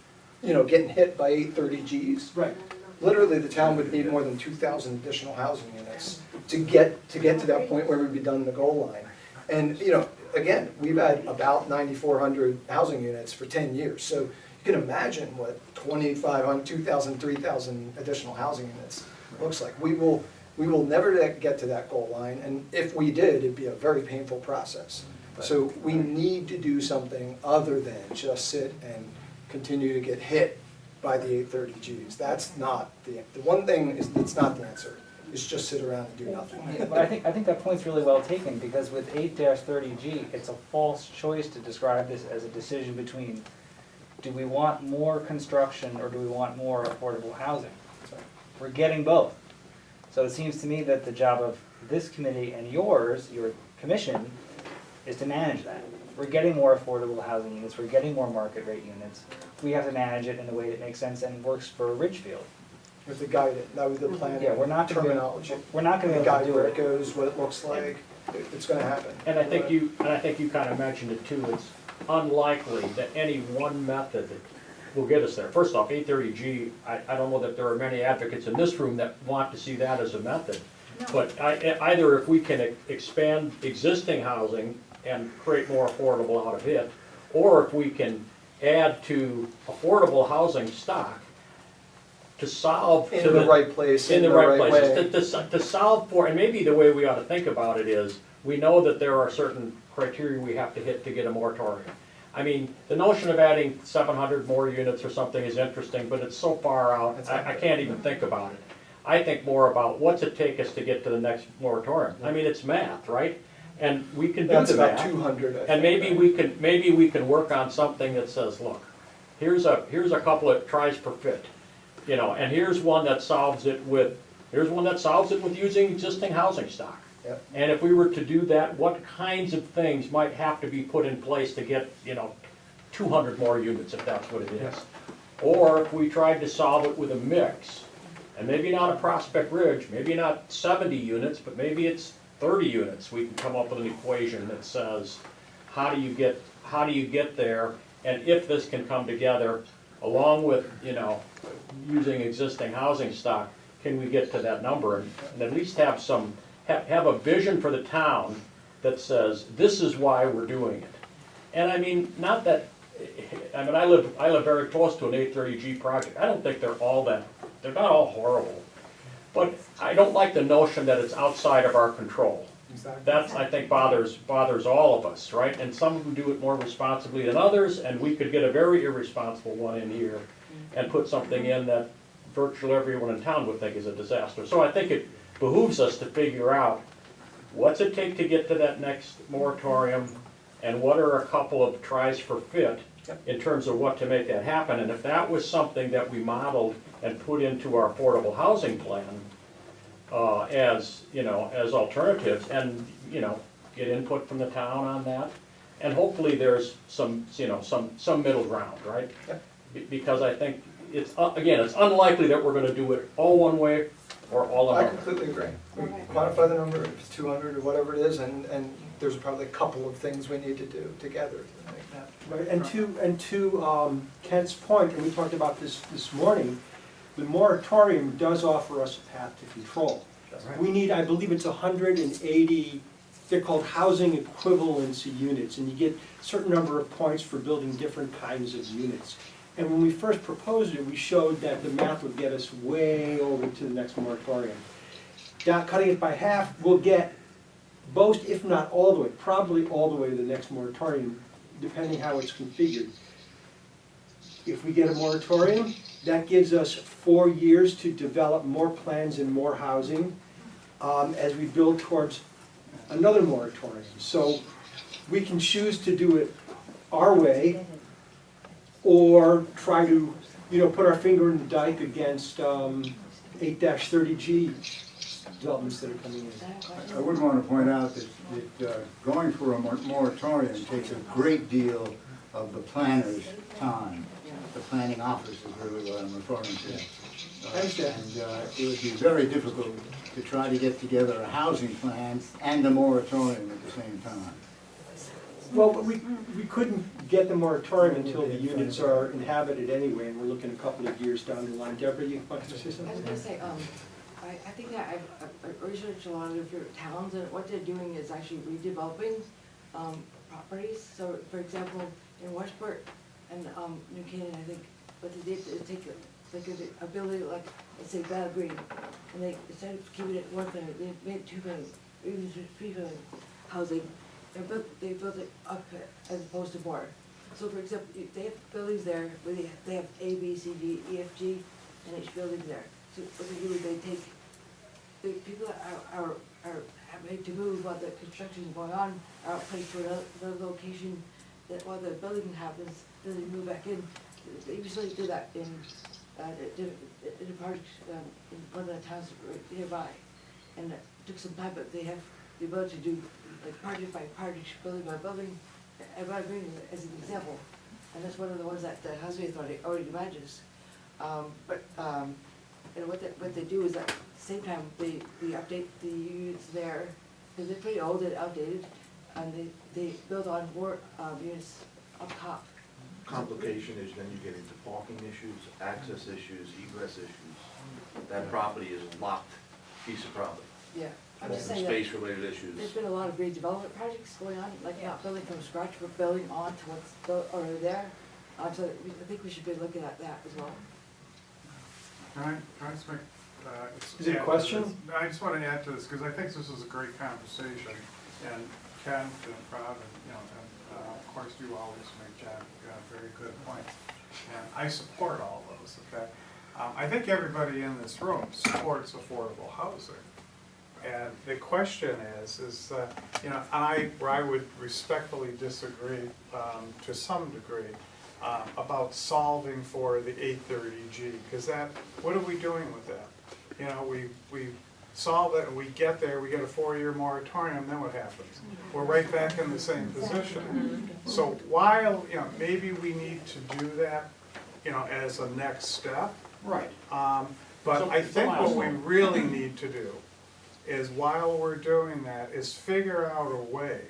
getting hit by 830Gs, Right. literally the town would need more than 2,000 additional housing units to get to that point where we'd be done the goal line. And, again, we've had about 9,400 housing units for 10 years. So you can imagine what 2,500, 2,000, 3,000 additional housing units looks like. We will never get to that goal line, and if we did, it'd be a very painful process. So we need to do something other than just sit and continue to get hit by the 830Gs. That's not the one thing that's not the answer, is just sit around and do nothing. Yeah, but I think that point's really well taken, because with 8-30G, it's a false choice to describe this as a decision between, do we want more construction or do we want more affordable housing? We're getting both. So it seems to me that the job of this committee and yours, your commission, is to manage that. We're getting more affordable housing units, we're getting more market rate units. We have to manage it in a way that makes sense and works for Ridgefield. With the guidance, that was the plan. Yeah, we're not gonna be- terminology. We're not gonna be able to Guide do where it. it goes, what it looks like, it's gonna happen. And I think you kind of mentioned it too, it's unlikely that any one method will get us there. First off, 830G, I don't know that there are many advocates in this room that want to see that as a method. But either if we can expand existing housing and create more affordable out of it, or if we can add to affordable housing stock to solve. In the right place, in the right way. To solve for, and maybe the way we ought to think about it is, we know that there are certain criteria we have to hit to get a moratorium. I mean, the notion of adding 700 more units or something is interesting, but it's so far out, I can't even think about it. I think more about what's it take us to get to the next moratorium. I mean, it's math, right? And we can do the math. That's about 200, I think. And maybe we can work on something that says, look, here's a couple of tries per fit, and here's one that solves it with using existing housing stock. Yep. And if we were to do that, what kinds of things might have to be put in place to get, 200 more units, if that's what it is? Or if we tried to solve it with a mix, and maybe not a Prospect Ridge, maybe not 70 units, but maybe it's 30 units, we can come up with an equation that says, how do you get there? And if this can come together, along with, using existing housing stock, can we get to that number and at least have have a vision for the town that says, this is why we're doing it. And I mean, not that I mean, I live very close to an 830G project. I don't think they're not all horrible. But I don't like the notion that it's outside of our control. That's, I think, bothers all of us, right? And some who do it more responsibly than others, and we could get a very irresponsible one in here and put something in that virtually everyone in town would think is a disaster. So I think it behooves us to figure out what's it take to get to that next moratorium, and what are a couple of tries for fit in terms of what to make that happen. And if that was something that we modeled and put into our affordable housing plan, as, you know, as alternatives, and, you know, get input from the town on that. And hopefully there's some, you know, some middle ground, right? Because I think it's, again, it's unlikely that we're gonna do it all one way or all I another. completely agree. We quantify the number, if it's 200 or whatever it is, and there's probably a couple of things we need to do together to make that. Right, and to Kent's point, and we talked about this morning, the moratorium does offer us a path to control. We need, I believe it's 180, they're called housing equivalency units, and you get a certain number of points for building different kinds of units. And when we first proposed it, we showed that the math would get us way over to the next moratorium. Now, cutting it by half, we'll get most, if not all the way, probably all the way to the next moratorium, depending how it's configured. If we get a moratorium, that gives us 4 years to develop more plans and more housing as we build towards another moratorium. So we can choose to do it our way, or try to, you know, put our finger in the dike against 8-30G developments that are coming in. I would want to point out that going for a moratorium takes a great deal of the planner's time. The planning office is really what I'm referring to. And it would be very difficult to try to get together a housing plan and a moratorium at the same time. Well, we couldn't get the moratorium until the units are inhabited anyway, and we're looking a couple of years down the line. Deborah, you want to say something? I was gonna say, I think that I've researched a lot of different towns, and what they're doing is actually redeveloping properties. So, for example, in Westport and New Canaan, I think what they did is take the ability, like, let's say Battle Green, and they, instead of keeping it 1 family, they made 2 family, or even 3 family housing. They built it up as opposed to more. So, for example, they have buildings there where they have A, B, C, D, E, F, G, and each building there. So what they do is they take, the people that are having to move while the construction is going on, are placed to another location, that while the building happens, then they move back in. They usually do that in a project in one of the towns nearby. And it took some time, but they have the ability to do like project by project, building by building, and by bringing it as an example. And that's one of the ones that the Housing Authority already manages. And what they do is at the same time, they update the units there, because they're pretty old and outdated, and they build on more units up top. Complication is then you get into parking issues, access issues, egress issues. That property is a locked piece of property. Yeah, I'm just saying that Space-related issues. there's been a lot of redevelopment projects going on, like not building from scratch, but building on to what's already there. So I think we should be looking at that as well. Can I just make, Is it a question? I just want to add to this, because I think this was a great conversation, and Ken and Rob, and, you know, and of course you always make very good points, and I support all those, okay? I think everybody in this room supports affordable housing, and the question is you know, where I would respectfully disagree to some degree, about solving for the 830G, because what are we doing with that? You know, we solve it, and we get there, we get a 4-year moratorium, then what happens? We're right back in the same position. So while, you know, maybe we need to do that, you know, as a next step. Right. But I think what we really need to do is, while we're doing that, is figure out a way,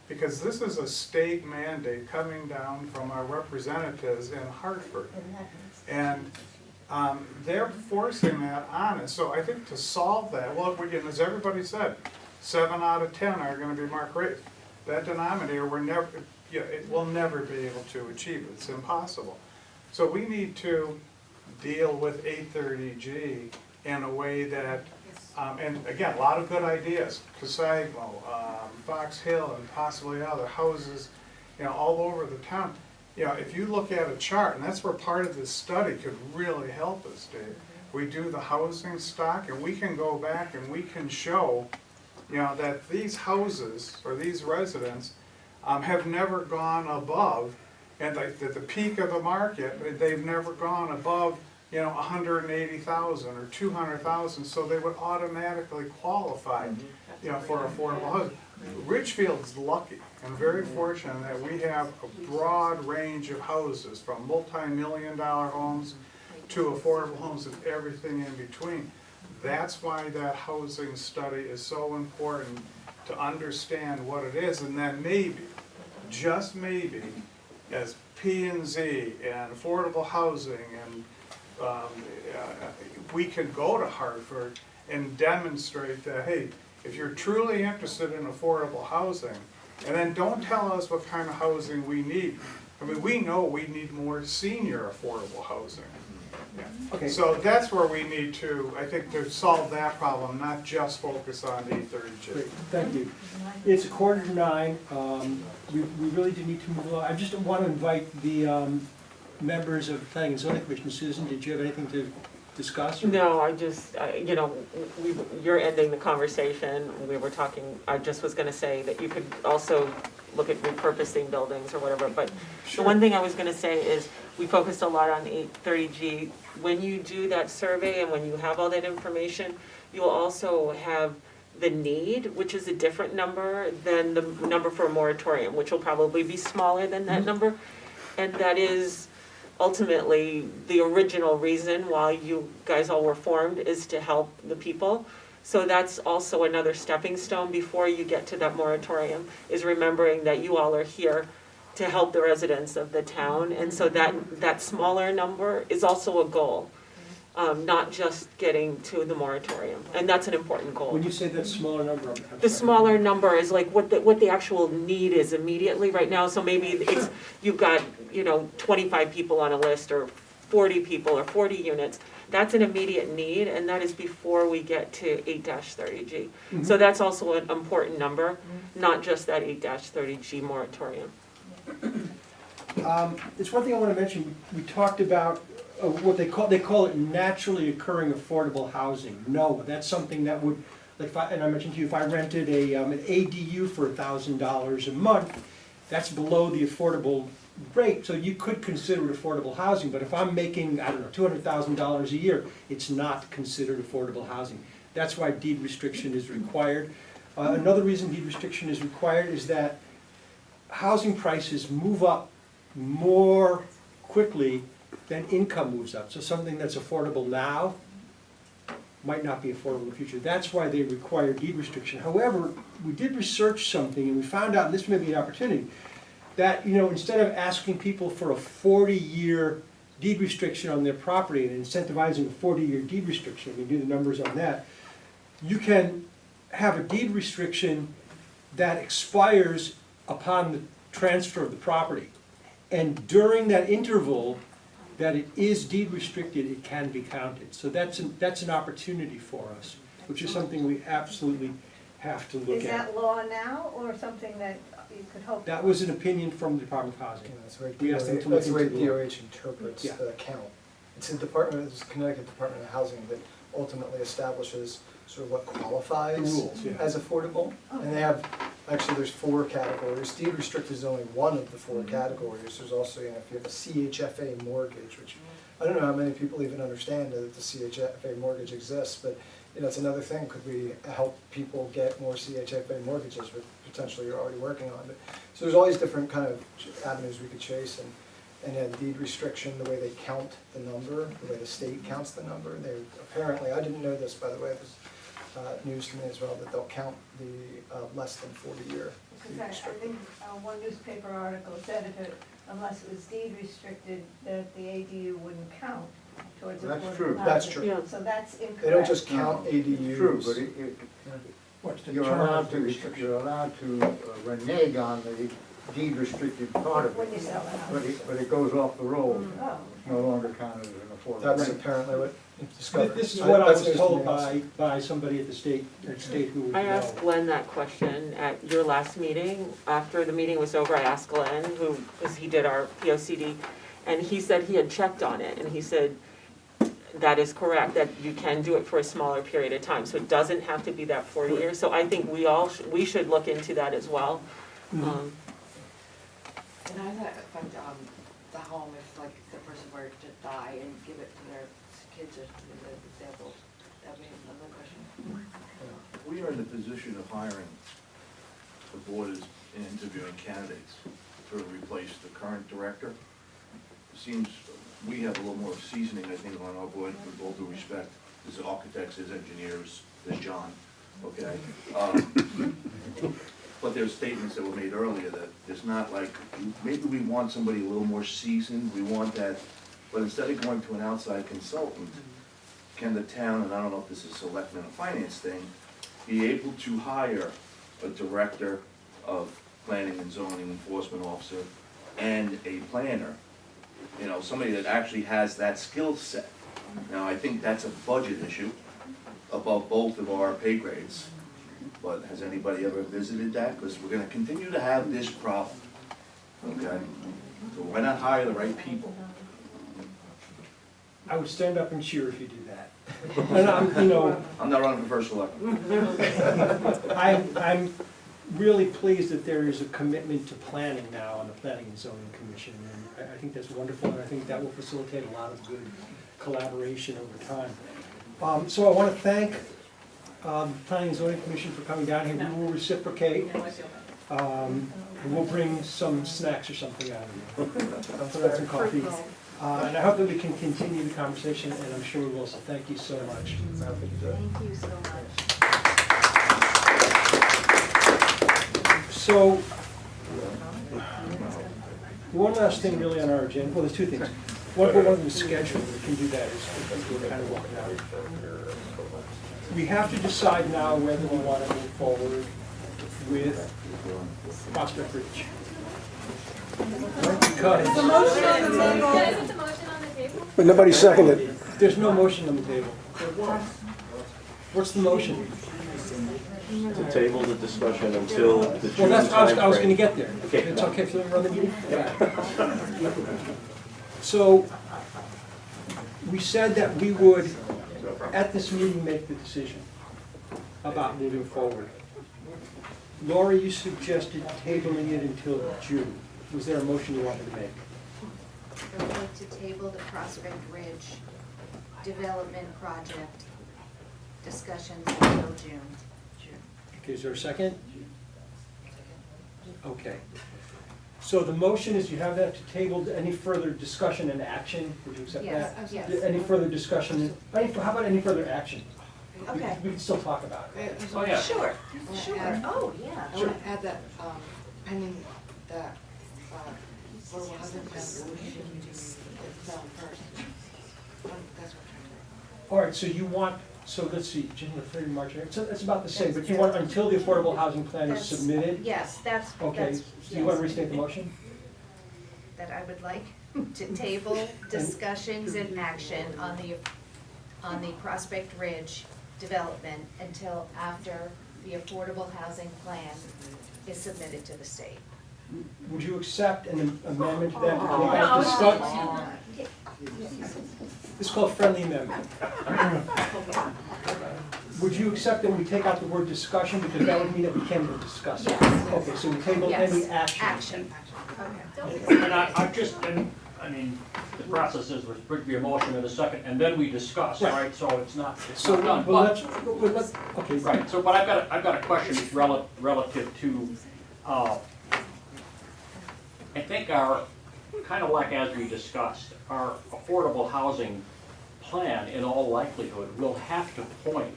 because this is a state mandate coming down from our representatives in Hartford. And they're forcing that on us. So I think to solve that, well, as everybody said, 7 out of 10 are going to be marked rate. that denominator, it will never be able to achieve it, it's impossible. So we need to deal with 830G in a way that, and again, a lot of good ideas, Casagmo, Fox Hill, and possibly other houses, all over the town. If you look at a chart, and that's where part of this study could really help us, Dave. We do the housing stock, and we can go back and we can show, that these houses, or these residents, have never gone above, and at the peak of the market, they've never gone above, 180,000 or 200,000, so they would automatically qualify, for affordable housing. Ridgefield's lucky and very fortunate that we have a broad range of houses, from multi-million-dollar homes to affordable homes and everything in between. That's why that housing study is so important, to understand what it is, and then maybe, just maybe, as P&Z and affordable housing, and we could go to Hartford and demonstrate that, hey, if you're truly interested in affordable housing, and then don't tell us what kind of housing we need. I mean, we know we need more senior affordable housing. Yeah. Okay. So that's where we need to, I think, to solve that problem, not just focus on 830G. Great, thank you. It's 8:45. We really do need to move along. I just want to invite the members of the Planning and Zoning Commission. Susan, did you have anything to discuss? Or? No, I just, you're ending the conversation. We were talking, I just was gonna say that you could also look at repurposing buildings or whatever, but Sure. the one thing I was gonna say is, we focused a lot on 830G. When you do that survey and when you have all that information, you will also have the need, which is a different number than the number for a moratorium, which will probably be smaller than that number. And that is ultimately the original reason why you guys all were formed, is to help the people. So that's also another stepping stone before you get to that moratorium, is remembering that you all are here to help the residents of the town. And so that smaller number is also a goal, not just getting to the moratorium. And that's an important goal. When you say that smaller number, The smaller number is like what the actual need is immediately right now. So maybe it's, you've got, 25 people on a list, or 40 people, or 40 units. That's an immediate need, and that is before we get to 8-30G. So that's also an important number, not just that 8-30G moratorium. It's one thing I want to mention. We talked about what they call it naturally occurring affordable housing. No, that's something that would, like, and I mentioned to you, if I rented an ADU for $1,000 a month, that's below the affordable rate. So you could consider it affordable housing. But if I'm making, I don't know, $200,000 a year, it's not considered affordable housing. That's why deed restriction is required. Another reason deed restriction is required is that housing prices move up more quickly than income moves up. So something that's affordable now might not be affordable in the future. That's why they require deed restriction. However, we did research something, and we found out, and this may be an opportunity, that instead of asking people for a 40-year deed restriction on their property and incentivizing a 40-year deed restriction, we do the numbers on that, you can have a deed restriction that expires upon the transfer of the property. And during that interval that it is deed restricted, it can be counted. So that's an opportunity for us, which is something we absolutely have to look at. Is that law now, or something that you could hope? That was an opinion from the Department of Housing. Yeah, that's the way We asked them to look that's the way into the law. DOH interprets Yeah. the count. It's the Connecticut Department of Housing that ultimately establishes sort of what qualifies The rules, yeah. as affordable. And they have, actually, there's 4 categories. Deed restricted is only one of the 4 categories. There's also, if you have a CHFA mortgage, which I don't know how many people even understand that the CHFA mortgage exists, but it's another thing. Could we help people get more CHFA mortgages, which potentially you're already working on? But, so there's all these different kind of avenues we could chase, and then deed restriction, the way they count the number, the way the state counts the number. They apparently, I didn't know this, by the way, it was news to me as well, that they'll count the less than 40-year. Because I think one newspaper article said unless it was deed restricted, that the ADU wouldn't count towards affordable housing. That's true. That's true. So that's incorrect. They don't just count ADUs. True, but What's the you're term of allowed the to, restriction? you're allowed to renege on the deed restricted part of When you it, sell the house. but it goes off the roll. Oh. It's no longer counted as an affordable. That's Right. apparently what it's discovered. This is what I That's was news to told me also. by somebody at the state who would know. I asked Glenn that question at your last meeting. After the meeting was over, I asked Glenn, because he did our POCD, and he said he had checked on it, and he said, that is correct, that you can do it for a smaller period of time, so it doesn't have to be that 40 years. So I think we should look into that as well. And how does that affect, the home if like the person were to die and give it to their kids or as an example? That would be another question. We are in the position of hiring, the board is interviewing candidates to replace the current director. It seems we have a little more seasoning, I think, on our board, with all due respect. There's architects, there's engineers, there's John, okay? But there's statements that were made earlier that it's not like, maybe we want somebody a little more seasoned, we want that, but instead of going to an outside consultant, can the town, and I don't know if this is selectmen or finance thing, be able to hire a director of planning and zoning enforcement officer and a planner, you know, somebody that actually has that skill set. Now, I think that's a budget issue above both of our pay grades, but has anybody ever visited that? Because we're gonna continue to have this problem, okay? So why not hire the right people? I would stand up and cheer if you did that. And I'm not running for first selectman. I'm really pleased that there is a commitment to planning now on the Planning and Zoning Commission, and I think that's wonderful, and I think that will facilitate a lot of good collaboration over time. So I want to thank the Planning and Zoning Commission for coming down here. We will reciprocate. We'll bring some snacks or something out of you. Put out some coffee. And I hope that we can continue the conversation, and I'm sure we will, so thank you so much. Thank you so much. So, one last thing really on our agenda, well, there's two things. One of them is schedule, we can do that, as we're kind of walking out. We have to decide now whether we want to move forward with Prospect Ridge. Because Isn't the motion on the table? but nobody seconded it. There's no motion on the table. What's the motion? To table the discussion until the Well, June that's, I was gonna timeframe. get there. Okay. It's okay if we run the meeting? So, we said that we would, at this meeting, make the decision about moving forward. Laura, you suggested tabling it until June. Was there a motion you wanted to make? I would like to table the Prospect Ridge development project discussions until June. Okay, is there a second? Okay. So the motion is, you have that to table, any further discussion and action? Would you accept Yes, that? yes. Any further discussion, how about any further action? Okay. We can still talk about it. Oh, yeah. Sure, I wanna sure. add- Oh, yeah. I want to add that pending that affordable housing plan, we should do it down first. That's what I'm trying to do. All right, so you want, so let's see, January, February, March, April. So it's about the same, but you want until the affordable housing plan is That's- submitted? Yes, that's, Okay, that's, do you want to yes. restate the motion? That I would like to table discussions and action on the Prospect Ridge development until after the affordable housing plan is submitted to the state. Would you accept an amendment to that? No. Discuss- It's called friendly amendment. Would you accept that we take out the word discussion, because that would mean that we can't even discuss it? Yes. Okay, so we table Yes. any action. Action. Okay. And I just, I mean, the process is, there's supposed to be a motion in a second, and then we discuss, Right. right? So it's not So, done. well, But- let's, okay. Right, so, but I've got a question relative to, I think our, kind of like as we discussed, our affordable housing plan, in all likelihood, will have to point.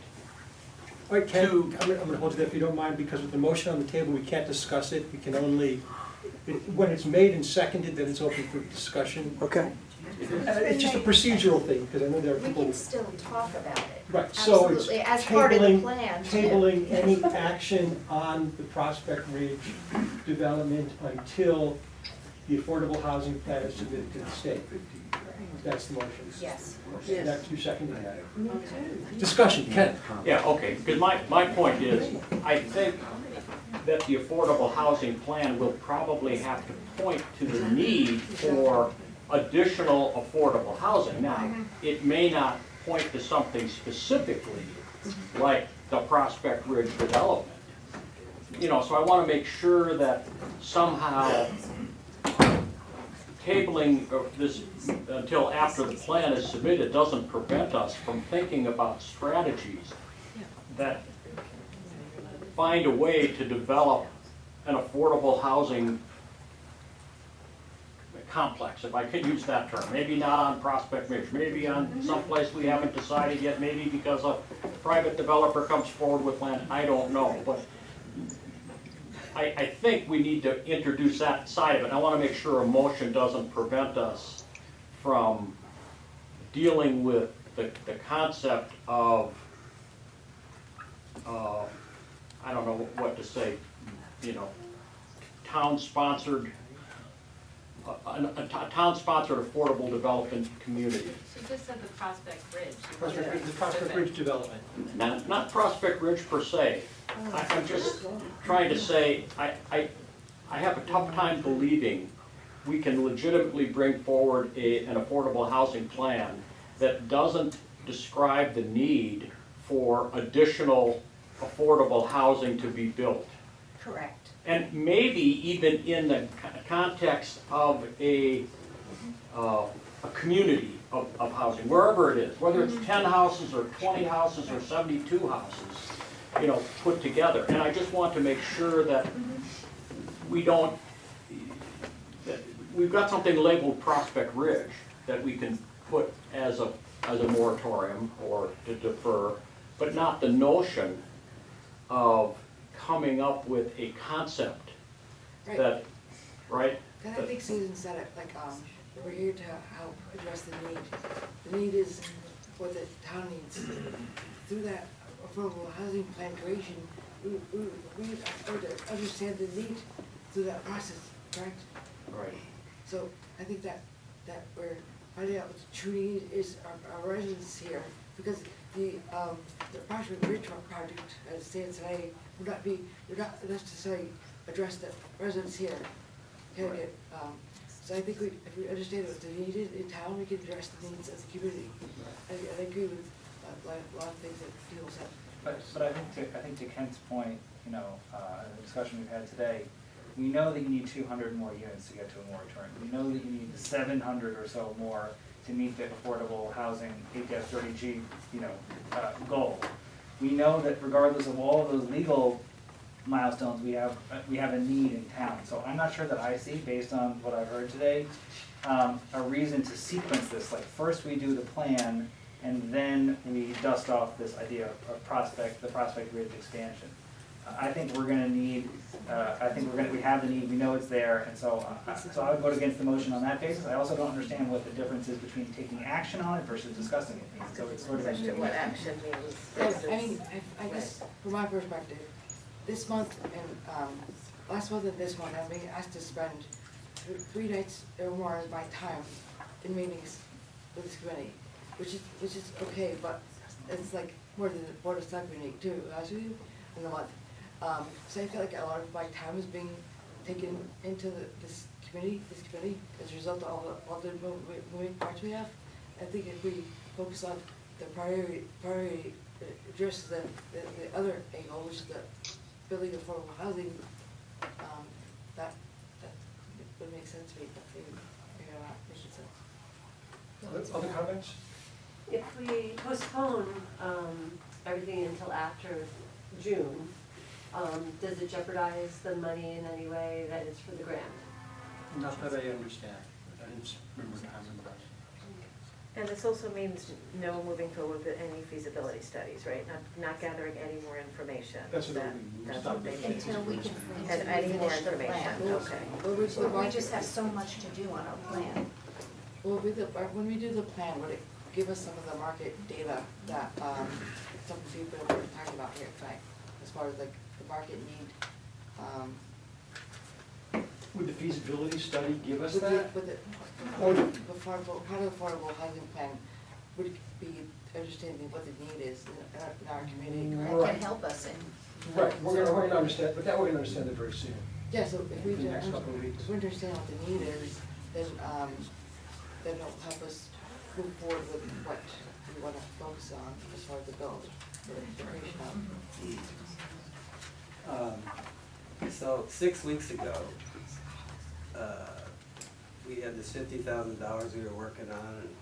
All right, Ken, I'm gonna hold you there if you don't mind, because with the motion on the table, we can't discuss it. We can only, when it's made and seconded, then it's open for discussion. Okay. It's just a procedural thing, because I know there are We people. can still talk about it. Right, so it's Absolutely, as part of the tabling, plan, too. tabling any action on the Prospect Ridge development until the affordable housing plan is submitted to the state. That's the motion. Yes. That's, you seconding that. Discussion, Ken? Yeah, okay, because my point is, I think that the affordable housing plan will probably have to point to the need for additional affordable housing. Now, it may not point to something specifically like the Prospect Ridge development. You know, so I want to make sure that somehow tabling of this until after the plan is submitted doesn't prevent us from thinking about strategies that find a way to develop an affordable housing complex, if I could use that term. Maybe not on Prospect Ridge, maybe on someplace we haven't decided yet, maybe because a private developer comes forward with land, I don't know. But I think we need to introduce that side of it. I want to make sure a motion doesn't prevent us from dealing with the concept of, I don't know what to say, you know, town-sponsored, a town-sponsored affordable development community. She just said the Prospect Ridge. The Prospect Ridge development. Not Prospect Ridge per se. I'm just trying to say, I have a tough time believing we can legitimately bring forward an affordable housing plan that doesn't describe the need for additional affordable housing to be built. Correct. And maybe even in the context of a community of housing, wherever it is, whether it's 10 houses or 20 houses or 72 houses, you know, put together. And I just want to make sure that we don't, that we've got something labeled Prospect Ridge that we can put as a moratorium or to defer, but not the notion of coming up with a concept that, right? And I think Susan said it, like, we're here to help address the need. The need is what the town needs. Through that affordable housing plan creation, we understand the need through that process, correct? Right. So I think that we're finding out what the true need is our residents here, because the Prospect Ridge project, as it stands today, would not necessarily address the residents here. Connecticut. So I think if we understand what the need is in town, we can address the needs of the community. I agree with a lot of things that people said. But I think to Kent's point, you know, the discussion we've had today, we know that you need 200 more units to get to a moratorium. We know that you need 700 or so more to meet the affordable housing 8-30G, you know, goal. We know that regardless of all of those legal milestones, we have a need in town. So I'm not sure that I see, based on what I've heard today, a reason to sequence this. Like first we do the plan, and then we dust off this idea of the Prospect Ridge expansion. I think we're going to need. We have the need. We know it's there, and so I would vote against the motion on that basis. I also don't understand what the difference is between taking action on it versus discussing it. So it's sort of What action means Yeah, versus. I mean, I guess from my perspective, this month and last month and this month, I'm being asked to spend 3 nights or more of my time in meetings with this committee, which is okay, but it's like more than the Board of Selectmen need too, last week in the month. So I feel like a lot of my time is being taken into this committee as a result of all the moving parts we have. I think if we focus on the priority address the other angle, which is the building affordable housing, that would make sense to me. Other comments? If we postpone everything until after June, does it jeopardize the money in any way that is for the grant? Not that I understand. I didn't remember the time in the process. And this also means no moving forward with any feasibility studies, right? Not gathering any more information. That's what That's what they mean. Until we can And any more finish the information, plan. okay. We just have so much to do on our plan. Well, when we do the plan, would it give us some of the market data that, some people were talking about here tonight, as far as like the market need, Would the feasibility study give us with that? the Or- affordable, part of the affordable housing plan, would it be understanding what the need is in our community, correct? Right. Can help us in. Right, we're gonna understand, but that we're gonna understand it very soon. Yeah, so if we, In the next couple of weeks. if we understand what the need is, then it'll help us move forward with what we wanna focus on as far as the build, the creation of. So 6 weeks ago, we had this $50,000 we were working on, and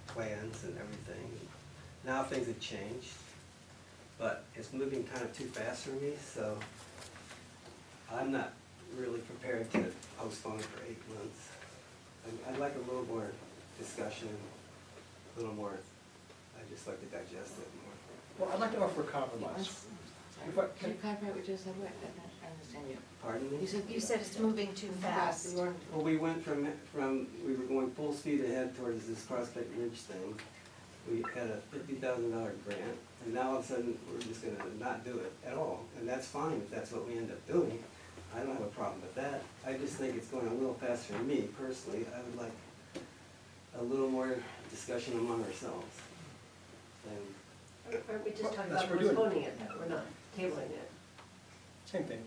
plans and everything. Now things have changed, but it's moving kind of too fast for me, so I'm not really prepared to postpone it for 8 months. I'd like a little more discussion, a little more, I'd just like to digest it more. Well, I'd like to offer a compromise. If I- Can you clarify what you just said? Wait, I understand you. Pardon me? You said it's moving too fast. You weren't- Well, we went from, we were going full speed ahead towards this Prospect Ridge thing. We had a $50,000 grant, and now all of a sudden, we're just gonna not do it at all. And that's fine if that's what we end up doing. I don't have a problem with that. I just think it's going a little fast for me personally. I would like a little more discussion among ourselves. And Aren't we just talking That's about what we're doing. postponing it, though? We're not tabling it. Same thing.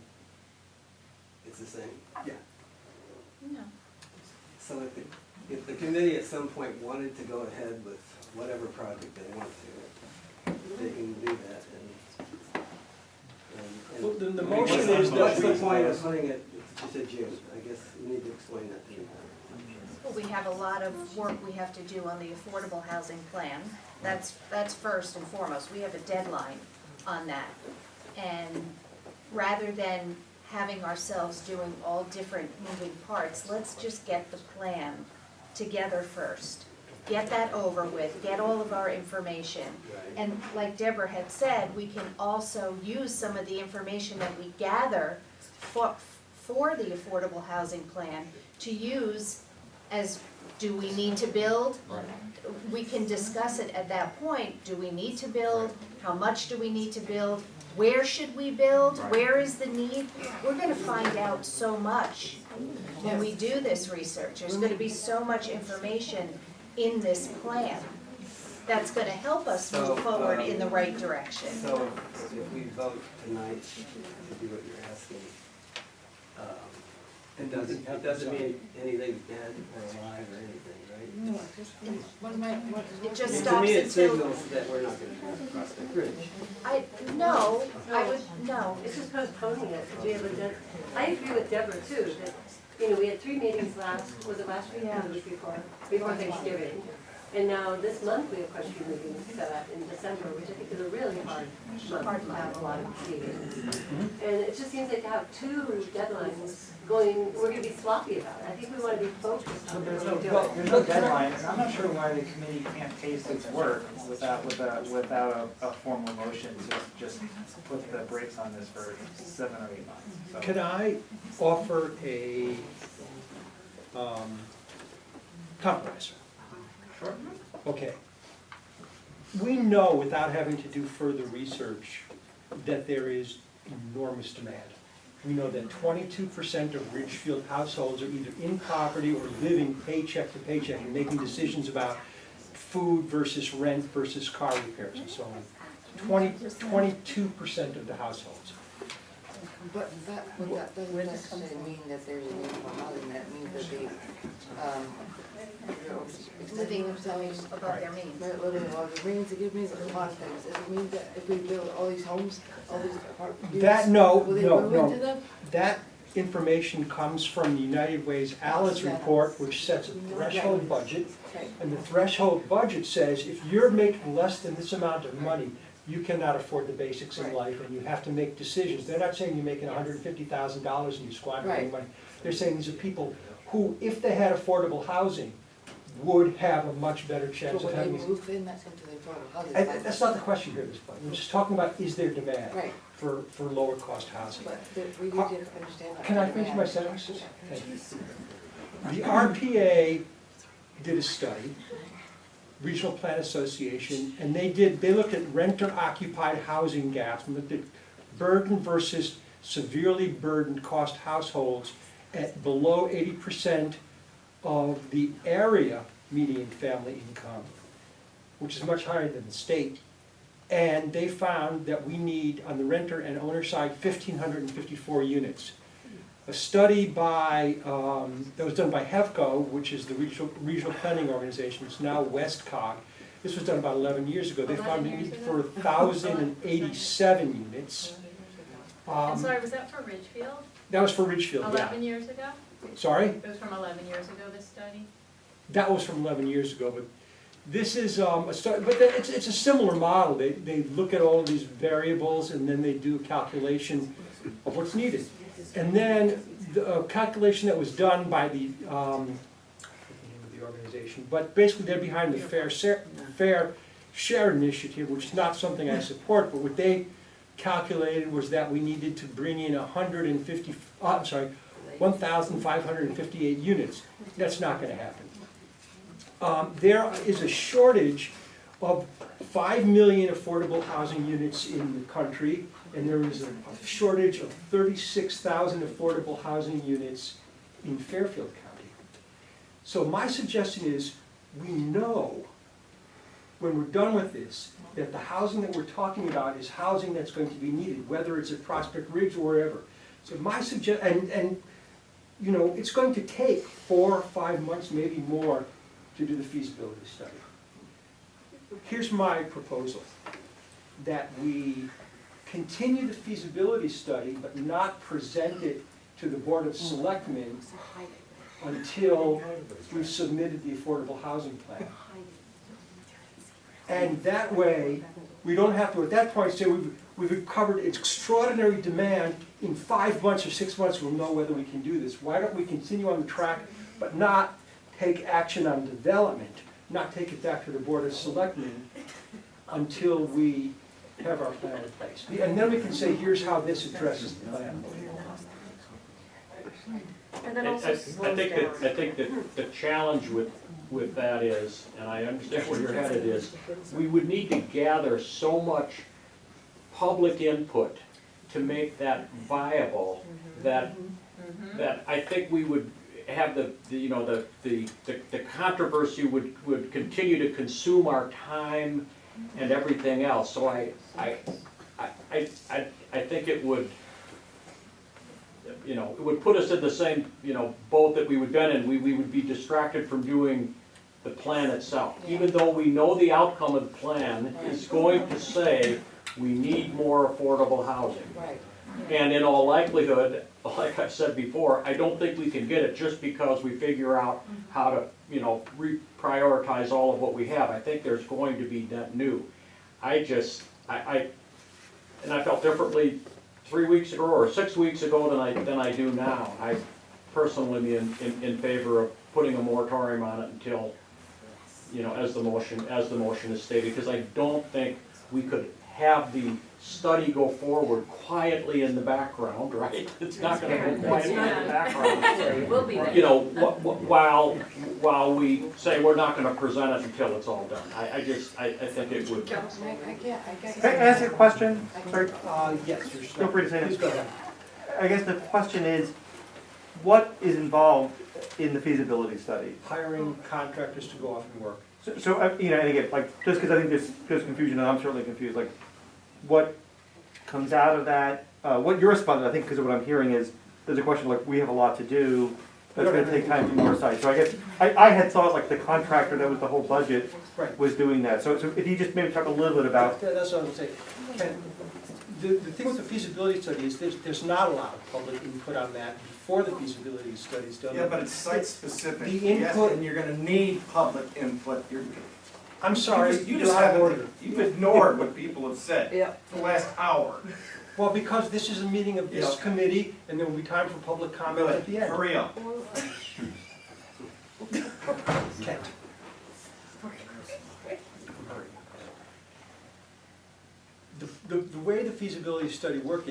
it's the same. Yeah. No. So if the committee at some point wanted to go ahead with whatever project they want to, they can do that. And Well, then the I mean, motion what's- is that What's we- the point of putting it to June? I guess we need to explain that to you. Well, we have a lot of work we have to do on the affordable housing plan. That's first and foremost. We have a deadline on that. And rather than having ourselves doing all different moving parts, let's just get the plan together first. Get that over with, get all of our information. And like Deborah had said, we can also use some of the information that we gather for the affordable housing plan to use as, do we need to build? We can discuss it at that point. Do we need to build? How much do we need to build? Where should we build? Where is the need? We're gonna find out so much when we do this research. There's gonna be so much information in this plan that's gonna help us move forward in the right direction. So if we vote tonight to do what you're asking, it doesn't mean anything dead or alive or anything, right? No, just, what am I, what? It just To stops me, it until, signals that we're not gonna do Prospect Ridge. I would, no. It's just postponing it, to be able to, I agree with Deborah too, that, you know, we had 3 meetings was it last week or the week before Thanksgiving. And now this month we have quite a few meetings set up in December, which I think is a really hard month to have a lot of meetings. And it just seems like to have 2 deadlines going, we're gonna be sloppy about it. I think we wanna be focused on There's what no, we're doing. there's no deadline, and I'm not sure why the committee can't pace its work without a formal motion to just put the brakes on this for 7 or 8 months. So- Could I offer a compromise? Sure. Okay. We know without having to do further research that there is enormous demand. We know that 22% of Ridgefield households are either in poverty or living paycheck to paycheck and making decisions about food versus rent versus car repairs and so on. 22% of the households. But that doesn't necessarily mean that there's a need for housing, that means that they, Living themselves above their means. living above their means, it means a lot of things. It means that if we build all these homes, all these apartments. That, no, will they no, move into no. them? That information comes from the United Way's Alice report, which sets a threshold budget. Right. And the threshold budget says if you're making less than this amount of money, you cannot afford the basics in life and you have to make decisions. They're not saying you're making $150,000 and you squander any Right. money. They're saying these are people who, if they had affordable housing, would have a much better chance But of when they having. move in, that's into the affordable housing. That's not the question here at this point. We're just talking about, is there demand Right. for lower cost housing? But we need to understand that. Can I finish my sentences? Thank you. The RPA did a study, Regional Plan Association, and they looked at renter-occupied housing gaps, and looked at burden versus severely burdened cost households at below 80% of the area median family income, which is much higher than the state. And they found that we need, on the renter and owner side, 1,554 units. A study by, that was done by HEFCO, which is the regional planning organization, it's now WestCog. This was done about 11 years ago. They found a need for 1,087 units. I'm sorry, was that for Ridgefield? That was for Ridgefield, yeah. 11 years ago? Sorry? It was from 11 years ago, this study? That was from 11 years ago, but this is a study, but it's a similar model. They look at all of these variables and then they do a calculation of what's needed. And then the calculation that was done by the, I forget the name of the organization, but basically they're behind the Fair Share Initiative, which is not something I support, but what they calculated was that we needed to bring in 1,558 units. That's not going to happen. There is a shortage of 5 million affordable housing units in the country, and there is a shortage of 36,000 affordable housing units in Fairfield County. So my suggestion is, we know, when we're done with this, that the housing that we're talking about is housing that's going to be needed, whether it's at Prospect Ridge or wherever. So my suggestion, and you know, it's going to take 4 or 5 months, maybe more, to do the feasibility study. Here's my proposal, that we continue the feasibility study, but not present it to the Board of Selectmen until we've submitted the affordable housing plan. And that way, we don't have to, at that point, say we've covered extraordinary demand. In 5 months or 6 months, we'll know whether we can do this. Why don't we continue on the track, but not take action on development, not take it back to the Board of Selectmen until we have our plan in place. And then we can say, here's how this addresses the plan. And then also I think that the challenge with that is, and I understand where you're headed is, we would need to gather so much public input to make that viable that I think we would have the controversy would continue to consume our time and everything else. So I think it would, it would put us in the same, boat that we would been in. We would be distracted from doing the plan itself. Even though we know the outcome of the plan is going to say we need more affordable housing. Right. And in all likelihood, like I've said before, I don't think we can get it just because we figure out how to, reprioritize all of what we have. I think there's going to be net new. And I felt differently 3 weeks ago or 6 weeks ago than I do now. I personally am in favor of putting a moratorium on it until, as the motion is stated, because I don't think we could have the study go forward quietly in the background, right? It's not going to go quietly in the background. While we say we're not going to present it until it's all done. I think it would. Can I ask a question? Sorry. Yes. Feel free to say Please that. go ahead. I guess the question is, what is involved in the feasibility study? Hiring contractors to go off and work. So and again, just because I think there's confusion, and I'm certainly confused, what comes out of that, what you're responding, I think, because of what I'm hearing is, there's a question we have a lot to do, that's gonna take time from your side. So I guess, I had thought the contractor that was the whole budget was doing that. So if you just maybe talk a little bit about. That's what I'm saying. Ken, the thing with the feasibility study is there's not a lot of public input on that before the feasibility study is done. Yeah, but it's site-specific, The yes, input- and you're gonna need public input. I'm sorry, You just haven't, you've ignored what people have said for the last hour. Well, because this is a meeting of this committee, and there will be time for public comment at the end. Hurry up. Kent. The way the feasibility study will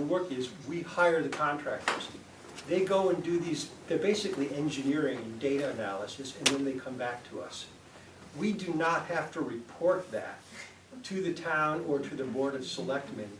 work is we hire the contractors. They go and do these, they're basically engineering and data analysis, and then they come back to us. We do not have to report that to the town or to the Board of Selectmen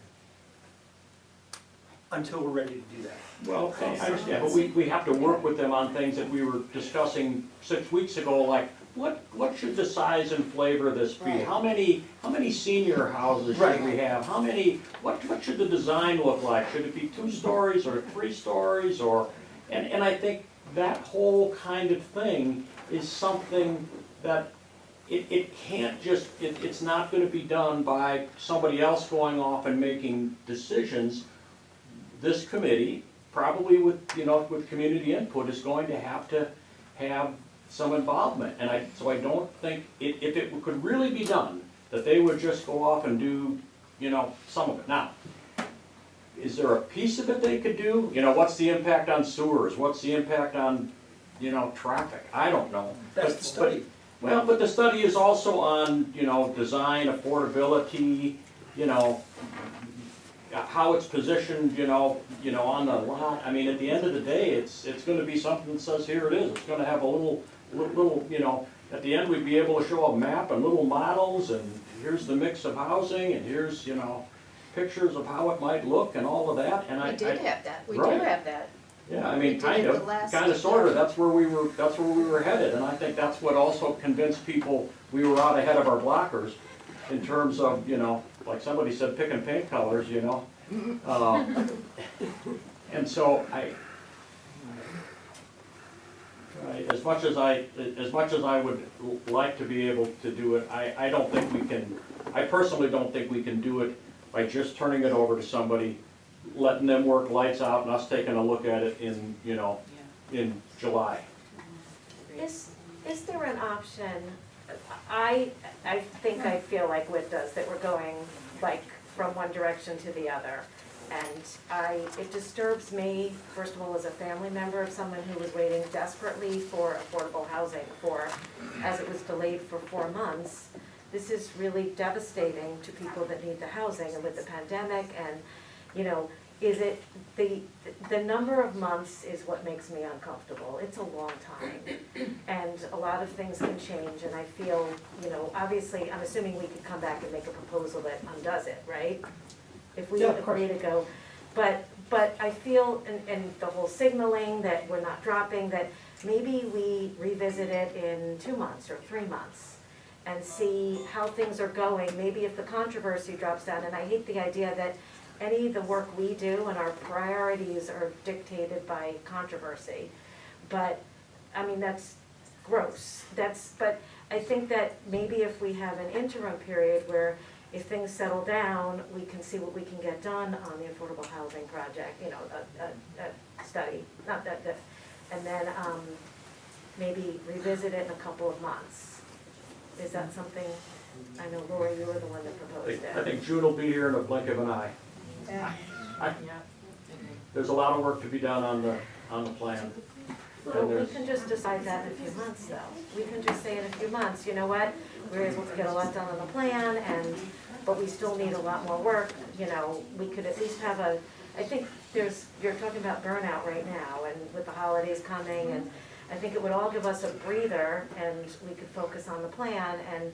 until we're ready to do that. Well, okay, I understand, but we have to work with them on things that we were discussing 6 weeks ago, like, what should the size and flavor of this be? Right. How many senior houses should we have? How many, what should the design look like? Should it be 2 stories or 3 stories or, and I think that whole kind of thing is something that it can't just, it's not gonna be done by somebody else going off and making decisions. This committee, probably with, with community input, is going to have some involvement. And so I don't think, if it could really be done, that they would just go off and do, some of it. Now, is there a piece of it they could do? What's the impact on sewers? What's the impact on, traffic? I don't know. That's the study. But the study is also on, design, affordability, how it's positioned, on the lot. I mean, at the end of the day, it's gonna be something that says, here it is. It's gonna have a little, at the end, we'd be able to show a map and little models, and here's the mix of housing, and here's, pictures of how it might look and all of that, and We did have that, we do Right. have that. Yeah, I We mean, did kind it of, the last- sort of, that's where we were headed, and I think that's what also convinced people we were out ahead of our blockers in terms of, like somebody said, picking paint colors, and so as much as I would like to be able to do it, I don't think we can, I personally don't think we can do it by just turning it over to somebody, letting them work lights out and us taking a look at it in, in July. Is there an option, I feel like Whit does, that we're going like from one direction to the other. And it disturbs me, first of all, as a family member of someone who was waiting desperately for affordable housing as it was delayed for 4 months. This is really devastating to people that need the housing, and with the pandemic and, is it, the number of months is what makes me uncomfortable. It's a long time, and a lot of things can change, and I feel, obviously, I'm assuming we could come back and make a proposal that undoes it, right? If we agree to go, but I feel, and the whole signaling that we're not dropping, that maybe we revisit it in 2 months or 3 months and see how things are going, maybe if the controversy drops down, and I hate the idea that any of the work we do and our priorities are dictated by controversy. But, I mean, that's gross. But I think that maybe if we have an interim period where if things settle down, we can see what we can get done on the affordable housing project, a study, not that, and then maybe revisit it in a couple of months. Is that something, I know Lori, you were the one that proposed it. I think June will be here in a blink of an eye. Yeah. There's a lot of work to be done on the plan. Well, we can just decide that in a few months, though. We can just say in a few months, you know what, we're able to get a lot done on the plan, but we still need a lot more work, we could at least have I think you're talking about burnout right now, and with the holidays coming, and I think it would all give us a breather, and we could focus on the plan, and,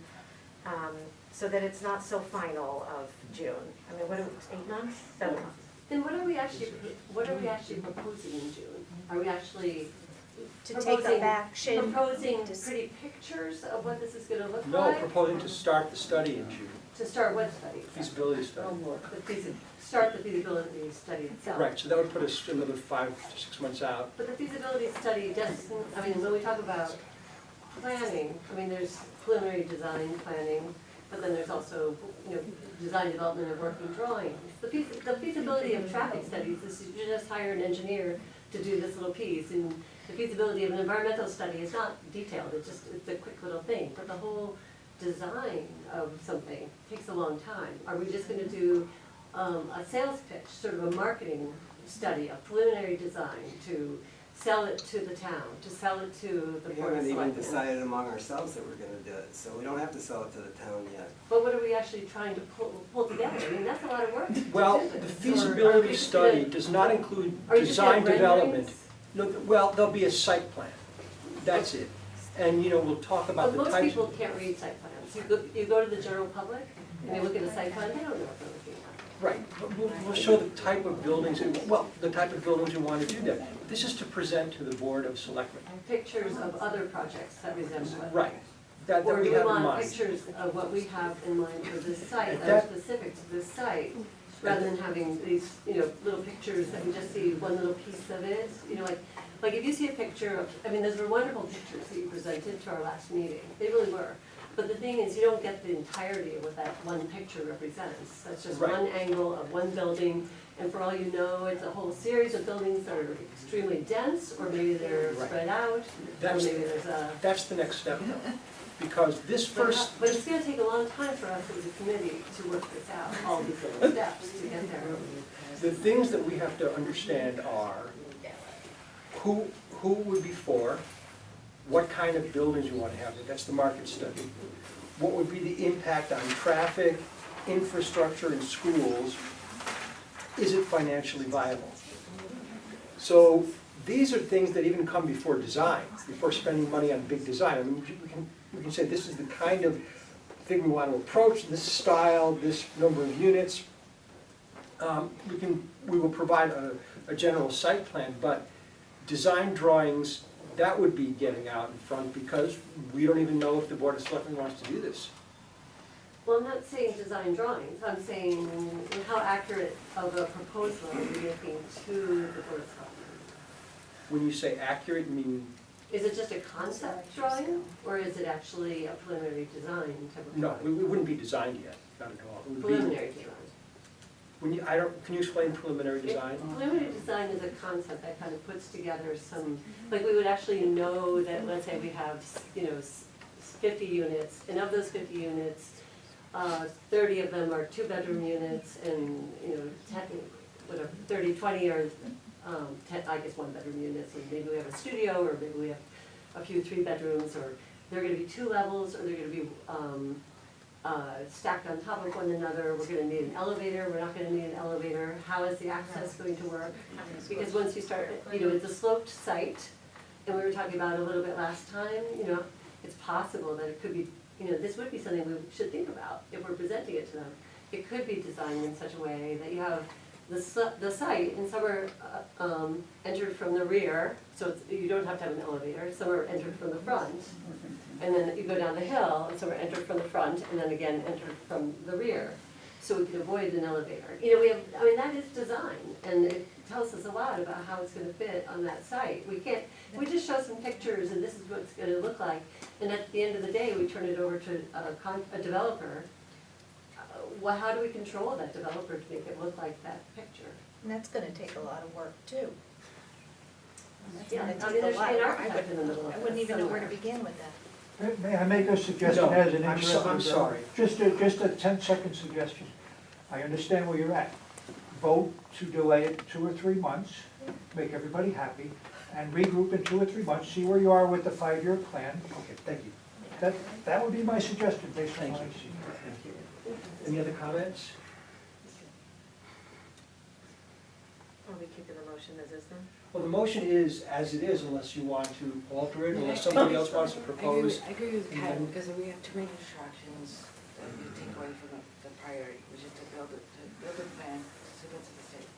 so that it's not so final of June. I mean, what are we, 8 months, 7 months? Then what are we actually proposing in June? Are we actually To take up action. proposing pretty pictures of what this is gonna look No, like? proposing to start the study in June, To start what study? feasibility study. Start the feasibility study itself. Right, so that would put us another 5 to 6 months out. But the feasibility study doesn't, when we talk about planning, there's preliminary design planning, but then there's also, design development and working drawings. The feasibility of traffic studies is you just hire an engineer to do this little piece, and the feasibility of an environmental study is not detailed, it's a quick little thing, but the whole design of something takes a long time. Are we just gonna do a sales pitch, sort of a marketing study, a preliminary design to sell it to the town, to sell it to the We Board of haven't even Selectmen. decided among ourselves that we're gonna do it, so we don't have to sell it to the town yet. But what are we actually trying to pull together? I mean, that's a lot of work to do Well, this. the Or are feasibility we just study gonna- does not include are you just gonna design development. renderings? No, well, there'll be a site plan, that's it. And, you know, we'll talk about But the most types people of. can't read site plans. You go to the general public, and they look at a site plan, they don't know what they're looking at. Right, but we'll show the type of buildings, well, the type of buildings we want to do there. This is to present to the Board of Selectmen. Pictures of other projects that resemble it. Right, that Or we do we have in want mind. pictures of what we have in mind for this site, that That- are specific to this site, rather than having these, little pictures that we just see one little piece of it, like if you see a picture of, I mean, those were wonderful pictures that you presented to our last meeting, they really were. But the thing is, you don't get the entirety of what that one picture represents. That's just Right. one angle of one building, and for all you know, it's a whole series of buildings that are extremely dense, or maybe they're Right. spread out, or That's, maybe there's a. that's the next step though, because this first, But it's gonna take a long time for us as a committee to work this out, all these little steps to get there. the things that we have to understand are who would be for, what kind of buildings you want to have, that's the market study. What would be the impact on traffic, infrastructure, and schools? Is it financially viable? So these are things that even come before design, before spending money on big design. I mean, we can say this is the kind of thing we want to approach, this style, this number of units. We will provide a general site plan, but design drawings, that would be getting out in front because we don't even know if the Board of Selectmen wants to do this. Well, I'm not saying design drawings, I'm saying how accurate of a proposal are we making to the Board of Selectmen? When you say accurate, you mean, Is it just a concept drawing, or is it actually a preliminary design type of no, drawing? we wouldn't be designed yet, not at all. It would be- Preliminary design. Can you explain preliminary design? Preliminary design is a concept that kind of puts together some, like we would actually know that, let's say we have, 50 units, and of those 50 units, 30 of them are two-bedroom units, and, 20 are, 10, I guess, one-bedroom units, and maybe we have a studio, or maybe we have a few three-bedrooms, or they're gonna be two levels, or they're gonna be, stacked on top of one another. We're gonna need an elevator, we're not gonna need an elevator, how is the access going to work? Because once you start, it's a sloped site, and we were talking about it a little bit last time, it's possible that it could be, this would be something we should think about if we're presenting it to them. It could be designed in such a way that you have the site, and some are entered from the rear, so you don't have to have an elevator, some are entered from the front. And then you go down the hill, and some are entered from the front, and then again entered from the rear. So we can avoid an elevator. That is design, and it tells us a lot about how it's gonna fit on that site. We just show some pictures, and this is what it's gonna look like, and at the end of the day, we turn it over to a developer. Well, how do we control that developer to make it look like that picture? And that's gonna take a lot of work too. That's Yeah, gonna I mean, take a there's lot an of work. architect in the middle of I wouldn't this even know where to somewhere. begin with that. May I make a suggestion No, as an I'm interested? sorry. Just a 10-second suggestion. I understand where you're at. Vote to delay it 2 or 3 months, make everybody happy, and regroup in 2 or 3 months, see where you are with the 5-year plan. Okay, thank you. That would be my suggestion based on Thank what I you. see. Any other comments? Are we keeping the motion as is then? Well, the motion is as it is unless you want to alter it, unless somebody else wants to propose. I agree with and Ken, then- because we have too many distractions that you take away from the priority, which is to build a plan to get to the state.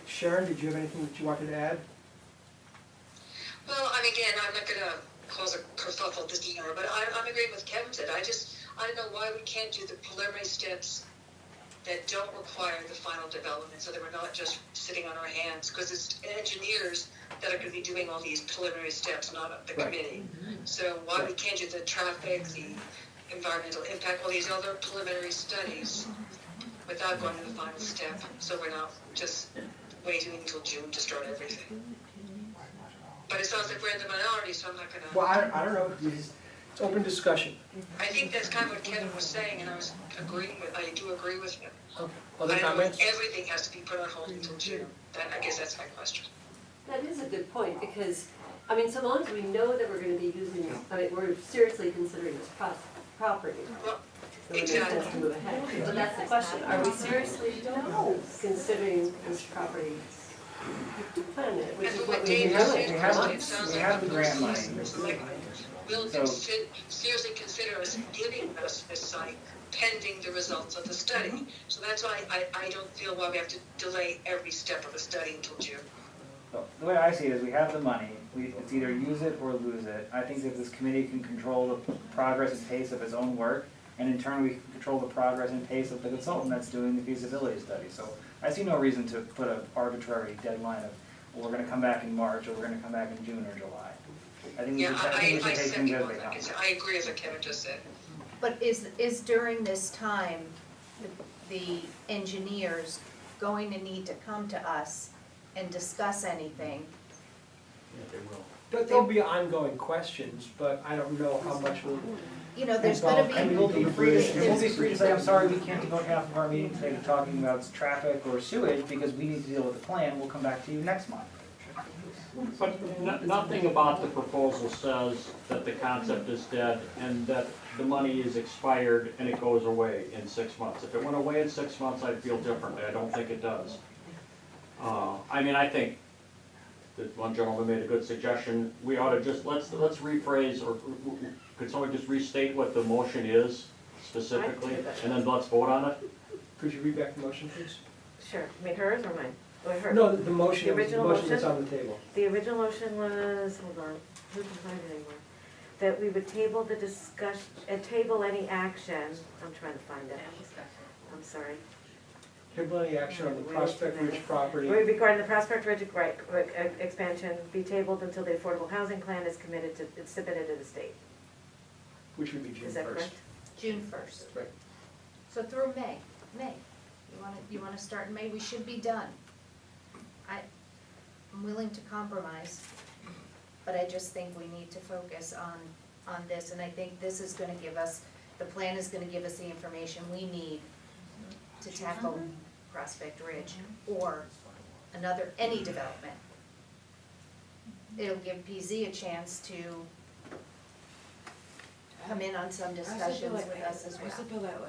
Sharon, did you have anything that you wanted to add? Well, again, I'm not gonna cause a kerfuffle this year, but I'm agreeing with Kevin said. I don't know why we can't do the preliminary steps that don't require the final development, so that we're not just sitting on our hands, because it's engineers that are gonna be doing all these preliminary steps, not the Right. committee. So why we can't do the traffic, the environmental impact, all these other preliminary studies without going to the final step, so we're not just waiting until June to start everything. But it sounds like we're in the minority, so I'm not gonna. Well, I don't know, it's open discussion. I think that's kind of what Kevin was saying, and I do agree with him. Okay. Other I don't know if comments? everything has to be put on hold until June. I guess that's my question. That is a good point, because, I mean, so long as we know that we're gonna be using this, I mean, we're seriously considering this property. So it makes sense to move ahead. But that's the question, are we seriously considering this property to plan it, which is what we've been doing for months? We have the grant money. Will So- seriously consider us giving us this site pending the results of the study. So that's why I don't feel why we have to delay every step of the study until June. So, the way I see it is we have the money, it's either use it or lose it. I think that this committee can control the progress and pace of its own work, and in turn, we can control the progress and pace of the consultant that's doing the feasibility study. So I see no reason to put an arbitrary deadline of, well, we're gonna come back in March, or we're gonna come back in June or July. I think we should, I think we should take things as they come. I agree with what Kevin just said. But is during this time, the engineers going to need to come to us and discuss anything? Yeah, they will. But there'll be ongoing questions, but I don't know how much will. You know, there's gonna be. And we'll be free to say, I'm sorry, we can't devote half of our meeting today to talking about traffic or sewage, because we need to deal with the plan, we'll come back to you next month. But nothing about the proposal says that the concept is dead and that the money is expired and it goes away in 6 months. If it went away in 6 months, I'd feel differently. I don't think it does. I mean, I think that one gentleman made a good suggestion. We ought to just, let's rephrase, or could someone just restate what the motion is specifically? And then let's vote on it? Could you read back the motion, please? Sure, I mean hers or mine? Or hers? No, the motion, The the original motion that's motion? on the table. The original motion was, hold on, who can find it anymore? That we would table the discussion, table any action, I'm trying to find it. I'm sorry. Table any action on the Prospect Ridge property. Regarding the Prospect Ridge, right, expansion, be tabled until the affordable housing plan is committed to, it's submitted to the state. Which would be June 1st. Is that correct? June 1st. Right. So through May. You wanna start in May? We should be done. I'm willing to compromise, but I just think we need to focus on this, and I think this is gonna give us, the plan is gonna give us the information we need to tackle Prospect Ridge or any development. It'll give PZ a chance to come in on some discussions with us as I well. still feel that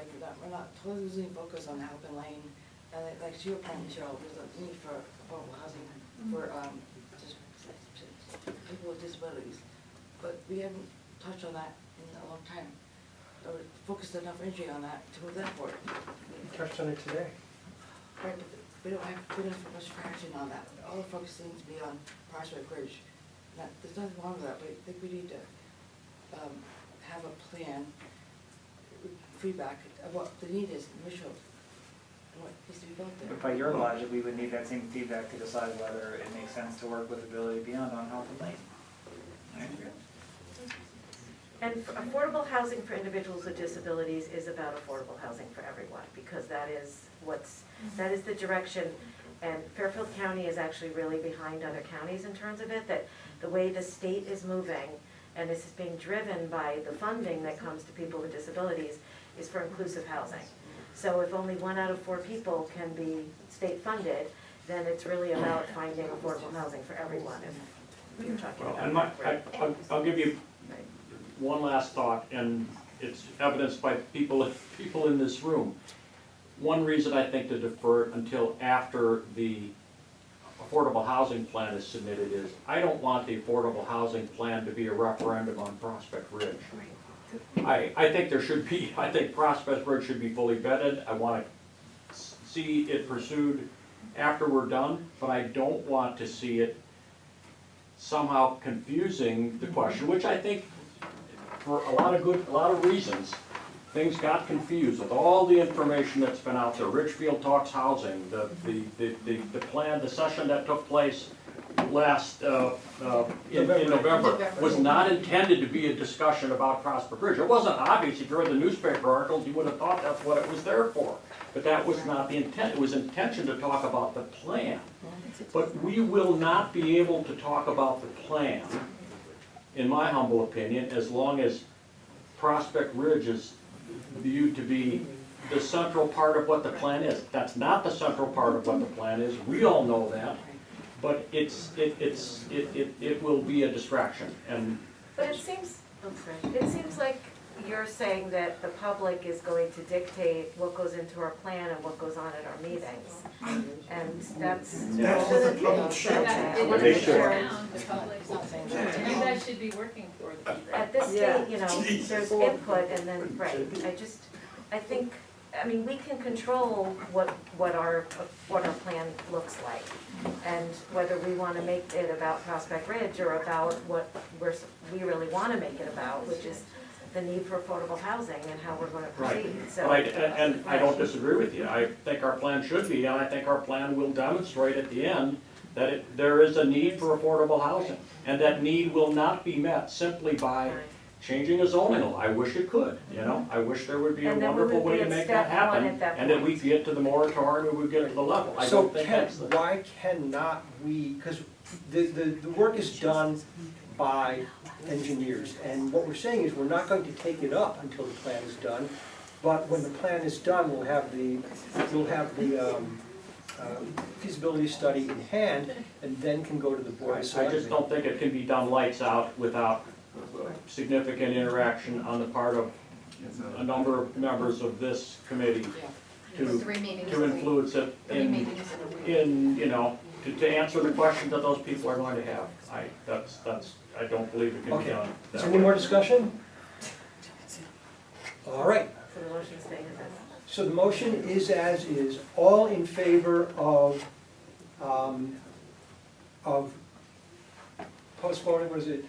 we're not totally losing focus on Halpin Lane, and like to your point, Cheryl, there's a need for affordable housing for, just people with disabilities. But we haven't touched on that in a long time, or focused enough energy on that to move that forward. We touched on it today. Right, but we don't have much traction on that. All the focus seems to be on Prospect Ridge. There's nothing wrong with that, but I think we need to have a plan, feedback of what the need is in Ridgefield, and what needs to be built there. But by your logic, we would need that same feedback to decide whether it makes sense to work with Ability Beyond on Halton Lane. Right? And affordable housing for individuals with disabilities is about affordable housing for everyone, because that is the direction. And Fairfield County is actually really behind other counties in terms of it, that the way the state is moving, and this is being driven by the funding that comes to people with disabilities, is for inclusive housing. So if only 1 out of 4 people can be state funded, then it's really about finding affordable housing for everyone, if you're talking Well, about. and I'll give you one last thought, and it's evidenced by people in this room. One reason I think to defer it until after the affordable housing plan is submitted is, I don't want the affordable housing plan to be a referendum on Prospect Ridge. I think I think Prospect Ridge should be fully vetted. I want to see it pursued after we're done, but I don't want to see it somehow confusing the question, which I think for a lot of reasons, things got confused with all the information that's been out there. Ridgefield Talks Housing, the plan, the session that took place last, in November, was not intended to be a discussion about Prospect Ridge. It wasn't obvious. If you read the newspaper articles, you would have thought that's what it was there for. But that was not the intent. It was intention to talk about the plan. But we will not be able to talk about the plan, in my humble opinion, as long as Prospect Ridge is viewed to be the central part of what the plan is. That's not the central part of what the plan is. We all know that. but it will be a distraction, and But it seems, I'm sorry, it seems like you're saying that the public is going to dictate what goes into our plan and what goes on at our meetings. And that's. That's what the public should. They should. The public's not saying that. You guys should be working for the people. At this state, you know, there's input and then, right, I think, I mean, we can control what our plan looks like. And whether we wanna make it about Prospect Ridge or about what we really wanna make it about, which is the need for affordable housing and how we're gonna proceed, so. Right, and I don't disagree with you. I think our plan should be, and I think our plan will demonstrate at the end that there is a need for affordable housing. And that need will not be met simply by changing a zoning law. I wish it could, you know? I wish there would be a And then we wonderful would way be to at make step that one happen. at that And then we point. get to the moratorium and we get to the level. I So don't think Ken, that's the. why cannot we, because the work is done by engineers, and what we're saying is we're not going to take it up until the plan is done, but when the plan is done, we'll have the feasibility study in hand, and then can go to the board of I just selectmen. don't think it can be done lights out without significant interaction on the part of a number of members of this committee to 3 meetings to a week. influence it 3 meetings in a week. in, you know, to answer the questions that those people are going to have. I don't believe it can be Okay, done is that there any way. more discussion? All right, So the motion is staying as is. so the motion is as is, all in favor of postponing, what is it?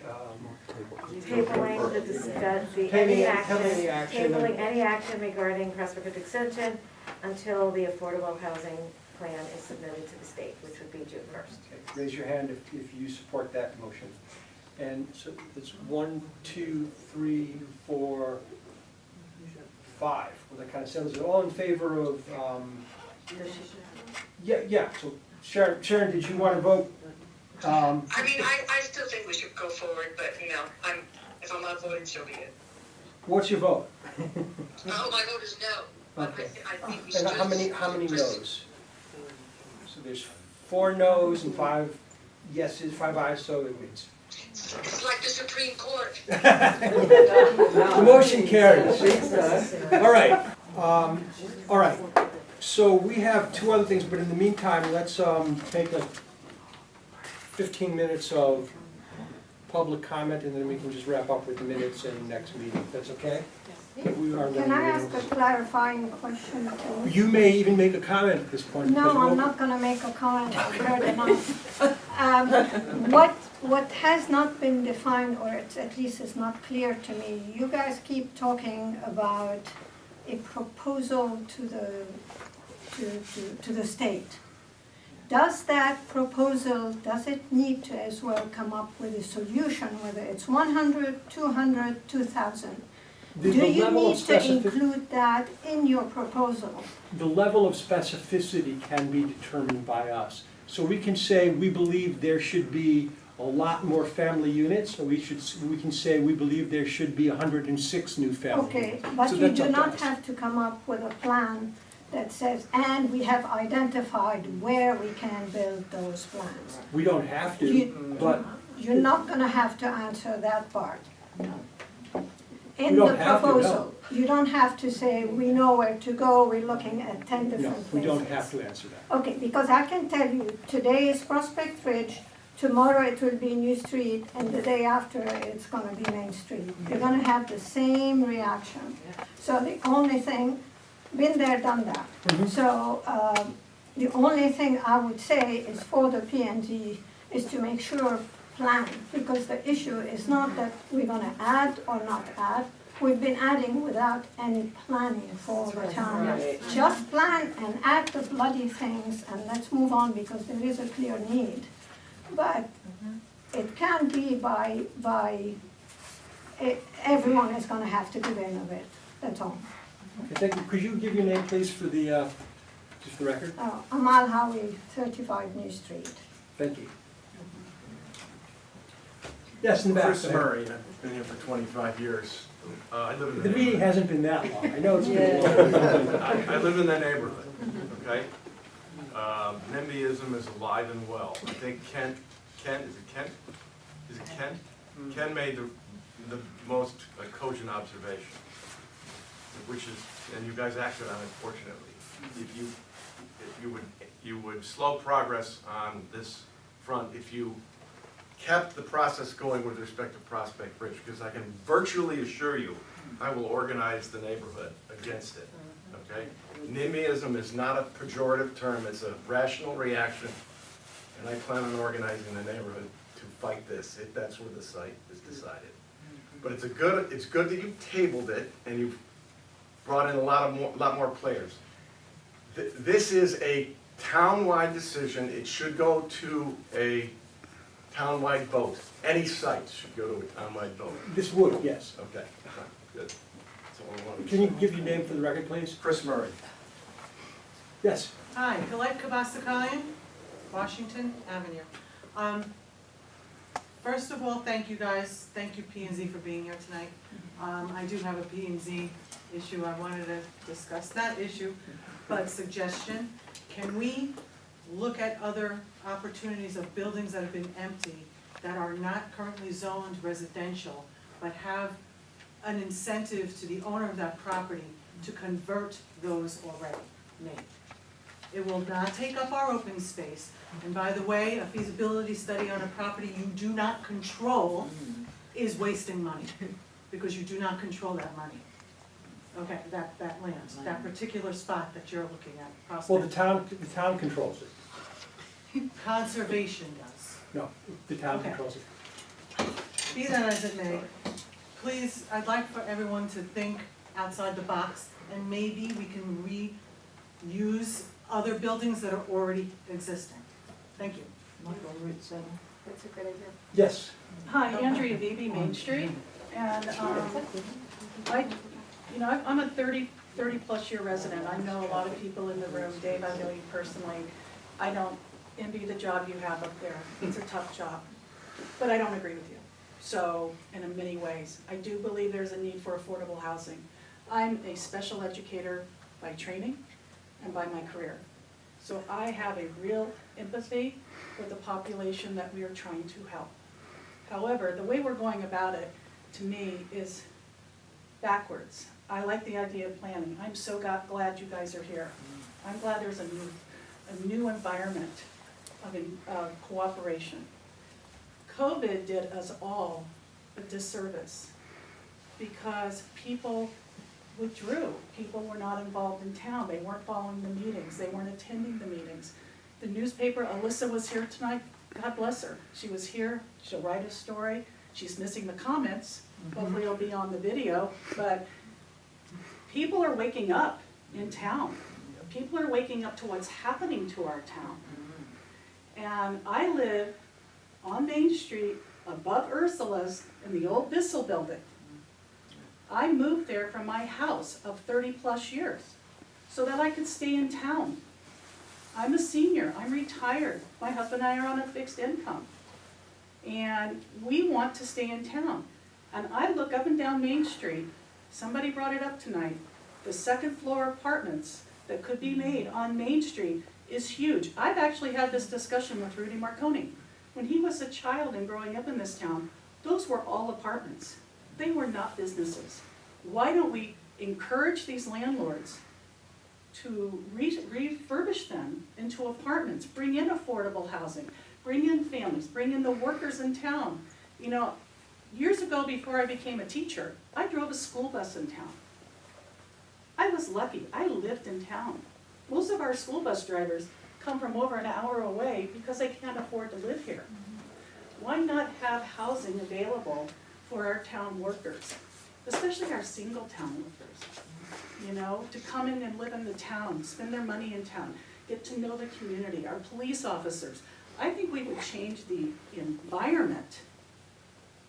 Tabling the discuss, any Tabling action, tabling any action regarding Prospect Ridge extension until the affordable housing plan is submitted to the state, which would be June 1st. Okay, raise your hand if you support that motion. And so it's 1, 2, 3, 4, 5. Well, that kind of settles it. All in favor of, yeah, so Sharon, did you want to vote? I mean, I still think we should go forward, but, you know, if I'm not voting, so be it. What's your vote? Oh, my vote is no. Okay. I think we should And how many no's? So there's 4 no's and 5 yeses, 5 ayes, so it's. It's like the Supreme Court. The motion carries. All right. So we have 2 other things, but in the meantime, let's take 15 minutes of public comment, and then we can just wrap up with the minutes and next meeting. That's okay? We are Can I running ask a meetings. clarifying question too? You may even make a comment at this point. because No, I'm we'll- not gonna make a comment, I've heard enough. What has not been defined, or it's at least is not clear to me, you guys keep talking about a proposal to the state. Does that proposal, does it need to as well come up with a solution, whether it's 100, 200, 2,000? Do you need to include that in your proposal? The level of specificity can be determined by us. So we can say, we believe there should be a lot more family units, or we can say, we believe there should be 106 new family Okay, units. but So you that's do up to not us. have to come up with a plan that says, and we have identified where we can build those plans. We don't have to, You- but You're not gonna have to answer that part. In We don't the have to, no. proposal, you don't have to say, we know where to go, we're looking at 10 no, different places. we don't have to answer that. Okay, because I can tell you, today is Prospect Ridge, tomorrow it will be New Street, and the day after it's gonna be Main Street. You're gonna have the same reaction. So the only thing, been there, done that. So, the only thing I would say is for the P&Z is to make sure plan, because the issue is not that we're gonna add or not add. We've been adding without any planning for the town. Just plan and add the bloody things and let's move on because there is a clear need. But it can't be everyone is gonna have to give in a bit, that's all. Okay, thank you. Could you give your name, please, for the, just for the record? Amal Howie, 35 New Street. Thank you. Yes, in the back. Chris there. Murray, and I've been here for 25 years. I live in The meeting hasn't been that long. I know it's been a long. I live in the neighborhood, okay? NIMBYism is alive and well. I think Ken, is it Ken? Ken made the most cogent observation, which is, and you guys acted on it fortunately. If you would slow progress on this front if you kept the process going with respect to Prospect Bridge, because I can virtually assure you, I will organize the neighborhood against it, okay? NIMBYism is not a pejorative term, it's a rational reaction, and I plan on organizing the neighborhood to fight this, if that's where the site is decided. But it's good that you've tabled it, and you've brought in a lot more players. This is a town-wide decision, it should go to a town-wide vote. Any site should go to a town-wide vote. This would, yes. Okay, good. That's all I wanted to Can you say. give your name for the record, please? Chris Murray. Yes. Hi, Colette Kabasakayan, Washington Avenue. First of all, thank you guys, thank you P&Z for being here tonight. I do have a P&Z issue, I wanted to discuss that issue, but suggestion, can we look at other opportunities of buildings that have been empty that are not currently zoned residential, but have an incentive to the owner of that property to convert those already made. It will not take up our open space, and by the way, a feasibility study on a property you do not control is wasting money, because you do not control that money. Okay, that land, that particular spot that you're looking at, Well, Prospect. the town controls it. Conservation does. No, the town Okay. controls it. Be that as it may, please, I'd like for everyone to think outside the box, and maybe we can reuse other buildings that are already existing. Thank you. That's a good idea. Yes. Hi, Andrea Beebe, Main Street, and I'm a 30-plus year resident. I know a lot of people in the room. Dave, I know you personally. I don't envy the job you have up there. It's a tough job, but I don't agree with you. So, in many ways, I do believe there's a need for affordable housing. I'm a special educator by training and by my career. So I have a real empathy for the population that we are trying to help. However, the way we're going about it, to me, is backwards. I like the idea of planning. I'm so glad you guys are here. I'm glad there's a new environment of cooperation. COVID did us all a disservice because people withdrew. People were not involved in town. They weren't following the meetings. They weren't attending the meetings. The newspaper, Alyssa was here tonight. God bless her. She was here. She'll write a story. She's missing the comments. Hopefully it'll be on the video. But people are waking up in town. People are waking up to what's happening to our town. And I live on Main Street above Ursula's in the old Bissell building. I moved there from my house of 30-plus years so that I could stay in town. I'm a senior, I'm retired. My husband and I are on a fixed income. And we want to stay in town. And I look up and down Main Street, somebody brought it up tonight, the second floor apartments that could be made on Main Street is huge. I've actually had this discussion with Rudy Marconi. When he was a child and growing up in this town, those were all apartments. They were not businesses. Why don't we encourage these landlords to refurbish them into apartments, bring in affordable housing, bring in families, bring in the workers in town. You know, years ago before I became a teacher, I drove a school bus in town. I was lucky, I lived in town. Most of our school bus drivers come from over an hour away because they can't afford to live here. Why not have housing available for our town workers, especially our single town workers? You know, to come in and live in the town, spend their money in town, get to know the community, our police officers. I think we would change the environment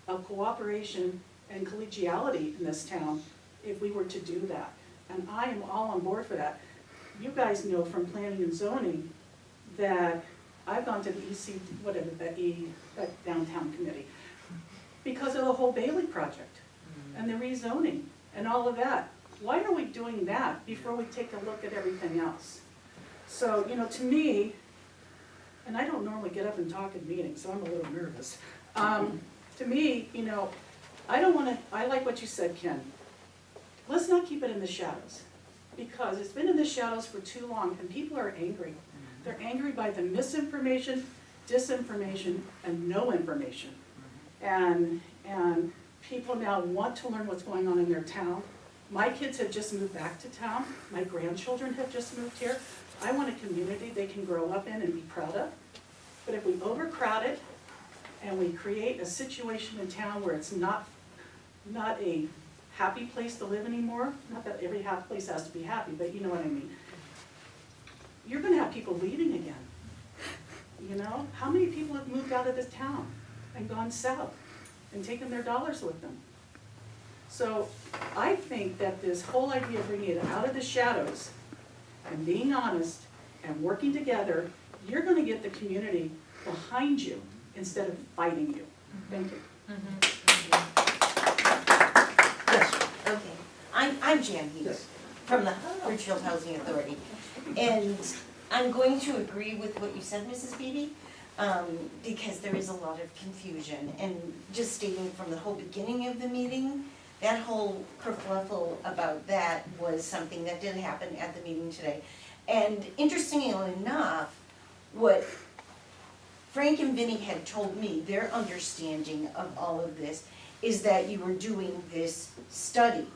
of cooperation and collegiality in this town if we were to do that. And I am all on board for that. You guys know from planning and zoning that I've gone to the that downtown committee because of the whole Bailey project and the rezoning and all of that. Why are we doing that before we take a look at everything else? So, you know, to me, and I don't normally get up and talk in meetings, so I'm a little nervous. To me, you know, I don't wanna, I like what you said, Ken. Let's not keep it in the shadows, because it's been in the shadows for too long, and people are angry. They're angry by the misinformation, disinformation, and no information. And people now want to learn what's going on in their town. My kids have just moved back to town. My grandchildren have just moved here. I want a community they can grow up in and be proud of. But if we overcrowd it and we create a situation in town where it's not a happy place to live anymore, not that every happy place has to be happy, but you know what I mean. You're gonna have people leaving again. You know, how many people have moved out of this town and gone south and taken their dollars with them? So I think that this whole idea of bringing it out of the shadows and being honest and working together, you're gonna get the community behind you instead of fighting you. Thank you. Yes. Okay, I'm Jan Hughes from the Ridgefield Housing Authority. And I'm going to agree with what you said, Mrs. Beatty, because there is a lot of confusion. And just stating from the whole beginning of the meeting, that whole kerfluffle about that was something that did happen at the meeting today. And interestingly enough, what Frank and Vinnie had told me, their understanding of all of this, is that you were doing this study.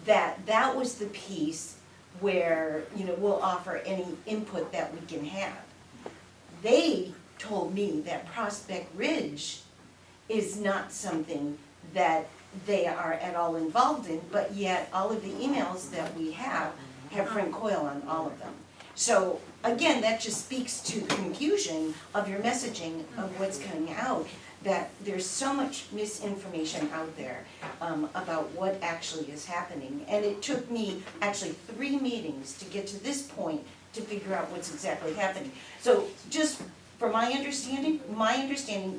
That was the piece where, you know, we'll offer any input that we can have. They told me that Prospect Ridge is not something that they are at all involved in, but yet all of the emails that we have Frank Coyle on all of them. So again, that just speaks to the confusion of your messaging of what's coming out, that there's so much misinformation out there about what actually is happening. And it took me actually 3 meetings to get to this point to figure out what's exactly happening. So just for my understanding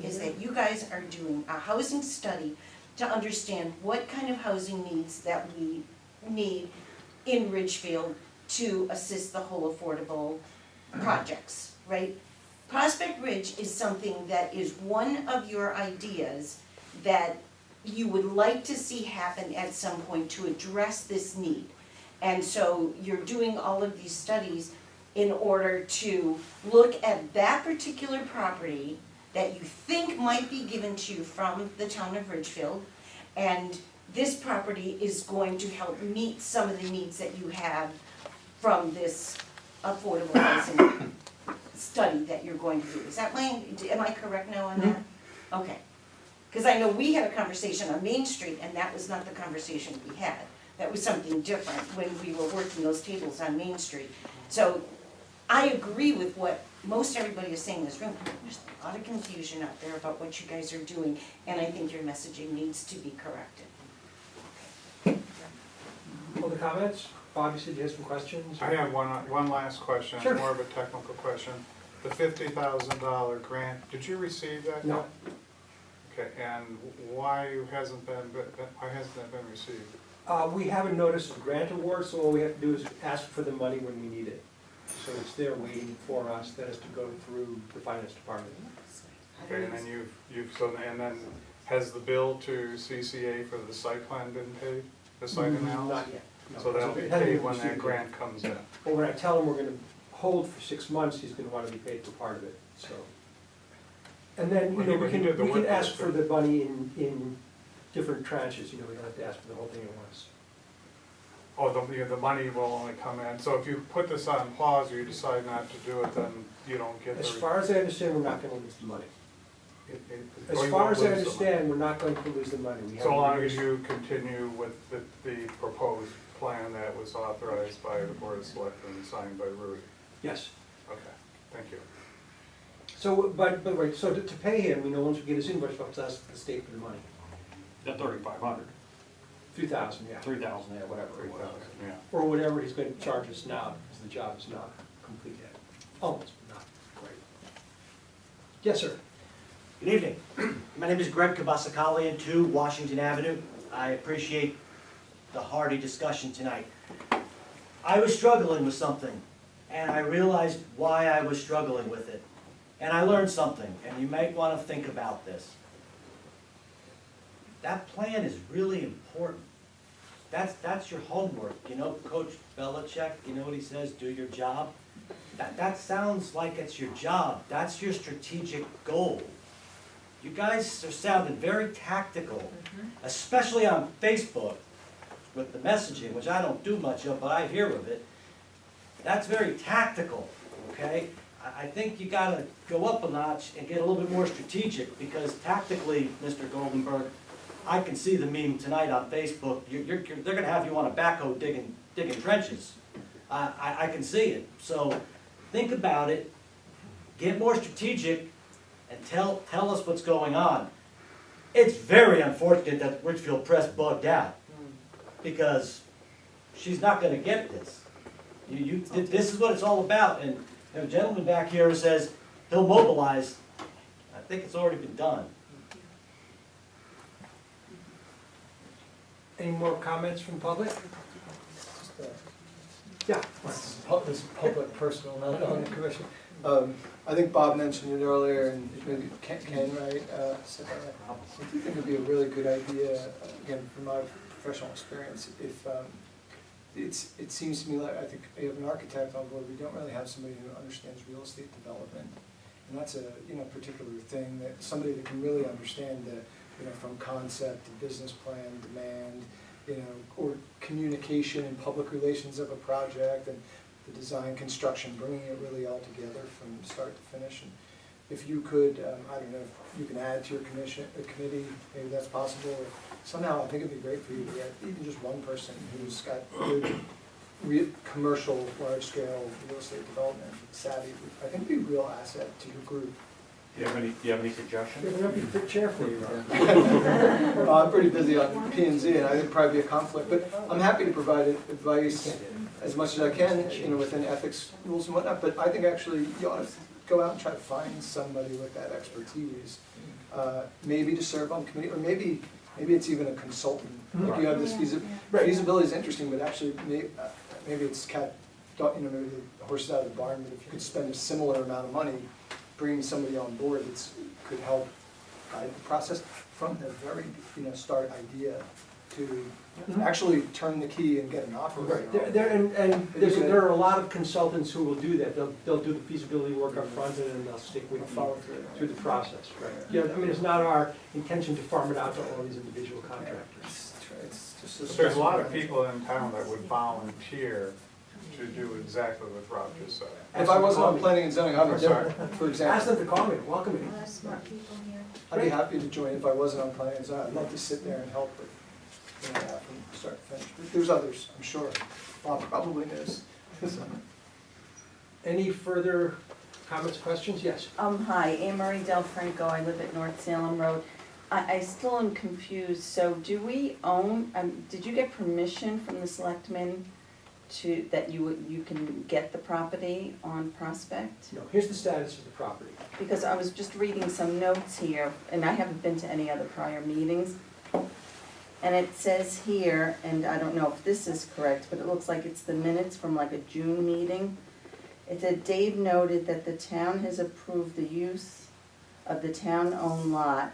is that you guys are doing a housing study to understand what kind of housing needs that we need in Ridgefield to assist the whole affordable projects, right? Prospect Ridge is something that is one of your ideas that you would like to see happen at some point to address this need. And so you're doing all of these studies in order to look at that particular property that you think might be given to you from the town of Ridgefield. And this property is going to help meet some of the needs that you have from this affordable housing study that you're going to do. Is that am I correct now on that? Okay. Because I know we had a conversation on Main Street and that was not the conversation we had. That was something different when we were working those tables on Main Street. So I agree with what most everybody is saying in this room. There's a lot of confusion out there about what you guys are doing, and I think your messaging needs to be corrected. Other comments? Bob, you said you had some questions? I have one last question, Sure. more of a technical question. The $50,000 grant, did you receive that? No. Okay, and why hasn't that been received? We haven't noticed a grant award, so all we have to do is ask for the money when we need it. So it's there waiting for us, that has to go through the finance department. Okay, and then and then has the bill to CCA for the site plan been paid? The site analysis? Not yet. No. So that'll be It hasn't paid been when that received grant yet. comes in? But when I tell him we're gonna hold for 6 months, he's gonna wanna be paid for part of it, so. And then, Well, he did the we can work ask for for the money in different tranches, we don't have to ask for the whole thing at once. Oh, the money will only come in, so if you put this on pause or you decide not to do it, then you don't get the. As far as I understand, we're not gonna lose the money. or As you far won't as I lose the money. understand, we're not going to lose the money. We So haven't long as raised- you continue with the proposed plan that was authorized by the Board of Selectmen and signed by Rudy? Yes. Okay, thank you. So, but wait, so to pay him, once we get his invoice, we'll have to ask the state for the money. The 3,500. 3,000, yeah. 3,000, yeah, whatever it was. Yeah. Or whatever he's going to charge us now, because the job is not complete yet. Almost, but not quite. Yes, sir. Good evening. My name is Greg Kabasakalian, 2 Washington Avenue. I appreciate the hearty discussion tonight. I was struggling with something and I realized why I was struggling with it. And I learned something, and you might want to think about this. That plan is really important. That's your homework, you know, Coach Belichick, you know what he says, do your job. That sounds like it's your job, that's your strategic goal. You guys are sounding very tactical, especially on Facebook with the messaging, which I don't do much of, but I hear of it. That's very tactical, okay? I think you gotta go up a notch and get a little bit more strategic, because tactically, Mr. Goldenberg, I can see the meme tonight on Facebook. They're gonna have you on a backhoe digging trenches. I can see it. So think about it, get more strategic, and tell us what's going on. It's very unfortunate that Ridgefield Press bugged out, because she's not gonna get this. This is what it's all about, and a gentleman back here says he'll mobilize. I think it's already been done. Any more comments from public? Yeah. This is public, personal, not on the commission. I think Bob mentioned it earlier, and maybe Ken, right? Said that. I do think it'd be a really good idea, again, from my professional experience, if it seems to me like, I think we have an architect on board, we don't really have somebody who understands real estate development. And that's a particular thing, that somebody that can really understand the, from concept to business plan, demand, or communication and public relations of a project, and the design, construction, bringing it really all together from start to finish. And if you could, I don't know, if you can add to your committee, maybe that's possible, or somehow I think it'd be great for you to get even just one person who's got good commercial, large-scale real estate development savvy. I think it'd be a real asset to your group. Do you have any suggestions? There's an empty chair for you, Ron. Well, I'm pretty busy on P&Z, and I think it'd probably be a conflict, but I'm happy to provide advice as much as I can, within ethics rules and whatnot, but I think actually you ought to go out and try to find somebody with that expertise, maybe to serve on committee, or maybe it's even a consultant. Like you have this feasibility is interesting, but actually maybe it's maybe the horse is out of the barn, but if you could spend a similar amount of money bringing somebody on board that could help guide the process from the very start idea to actually turn the key and get an offer. Right. There are a lot of consultants who will do that. They'll do the feasibility work up front, and then they'll stick with you through the process. Right. Yeah. I mean, it's not our intention to farm it out to all these individual contractors. There's a lot of people in town that would volunteer to do exactly what Rob just said. If I wasn't on planning and zoning, I would, for example. Ask them to call me, welcome me. Smart people here. I'd be happy to join if I wasn't on planning and zoning. I'd love to sit there and help with, from start to finish. But there's others, I'm sure. Bob probably knows. Any further comments, questions? Yes. Hi, Anne Marie Del Franco, I live at North Salem Road. I still am confused, so do we own, did you get permission from the selectmen that you can get the property on Prospect? No, here's the status of the property. Because I was just reading some notes here, and I haven't been to any other prior meetings. And it says here, and I don't know if this is correct, but it looks like it's the minutes from like a June meeting. It said, Dave noted that the town has approved the use of the town-owned lot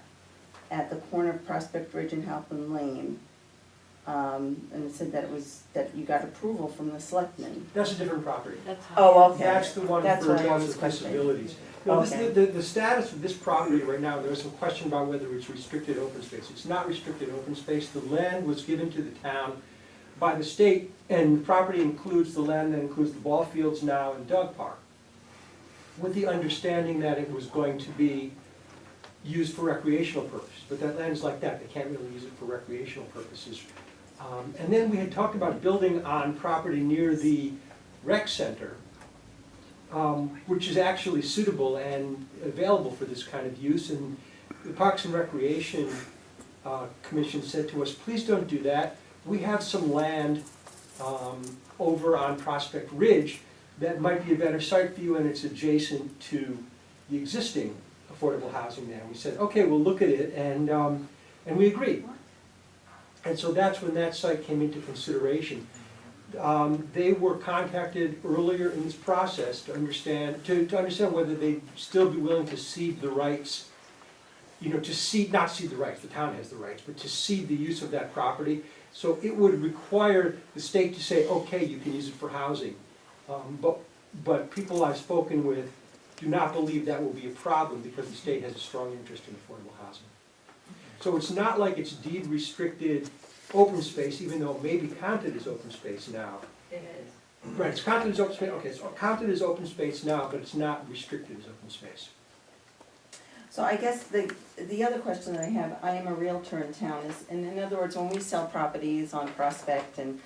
at the corner of Prospect Ridge and Halpin Lane. And it said that you got approval from the selectmen. That's a different property. Oh, okay. That's the one That's for what I was adults with questioning. disabilities. No, Okay. the status of this property right now, there was some question about whether it's restricted open space. It's not restricted open space. The land was given to the town by the state, and the property includes the land that includes the ball fields now and dog park, with the understanding that it was going to be used for recreational purposes. But that land is like that. They can't really use it for recreational purposes. And then we had talked about building on property near the rec center, which is actually suitable and available for this kind of use. And the Parks and Recreation Commission said to us, please don't do that. We have some land over on Prospect Ridge that might be a better site for you, and it's adjacent to the existing affordable housing there. We said, okay, we'll look at it, and we agreed. And so that's when that site came into consideration. They were contacted earlier in this process to understand whether they'd still be willing to cede the rights, not cede the rights, the town has the rights, but to cede the use of that property. So it would require the state to say, okay, you can use it for housing. But people I've spoken with do not believe that will be a problem because the state has a strong interest in affordable housing. So it's not like it's deed restricted open space, even though it may be counted as open space now. It is. Right, it's counted as open space, okay, it's counted as open space now, but it's not restricted as open space. So I guess the other question that I have, I am a realtor in town, is, and in other words, when we sell properties on Prospect and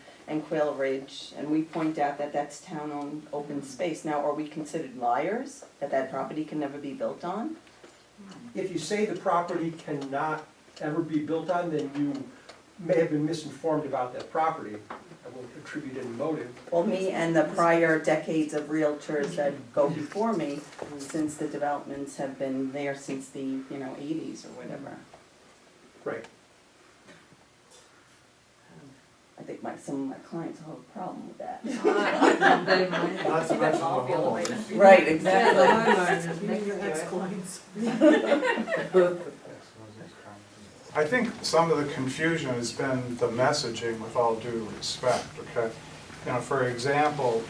Quail Ridge, and we point out that that's town-owned open space, now are we considered liars, that that property can never be built on? If you say the property cannot ever be built on, then you may have been misinformed about that property. I won't attribute any motive. Well, me and the prior decades of realtors that go before me, since the developments have been there since the, 80s or whatever. Right. I think some of my clients will have a problem with that. Not to mention the homeowners. Right, exactly. Maybe your ex-clients. I think some of the confusion has been the messaging, with all due respect, okay? For example,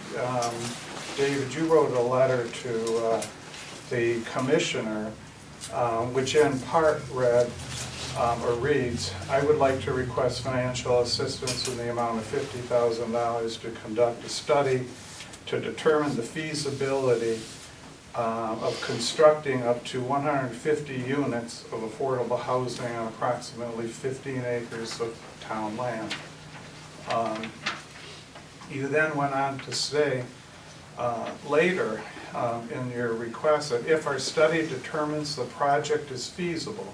David, you wrote a letter to the commissioner, which in part reads, I would like to request financial assistance in the amount of $50,000 to conduct a study to determine the feasibility of constructing up to 150 units of affordable housing on approximately 15 acres of town land. You then went on to say later in your request that if our study determines the project is feasible,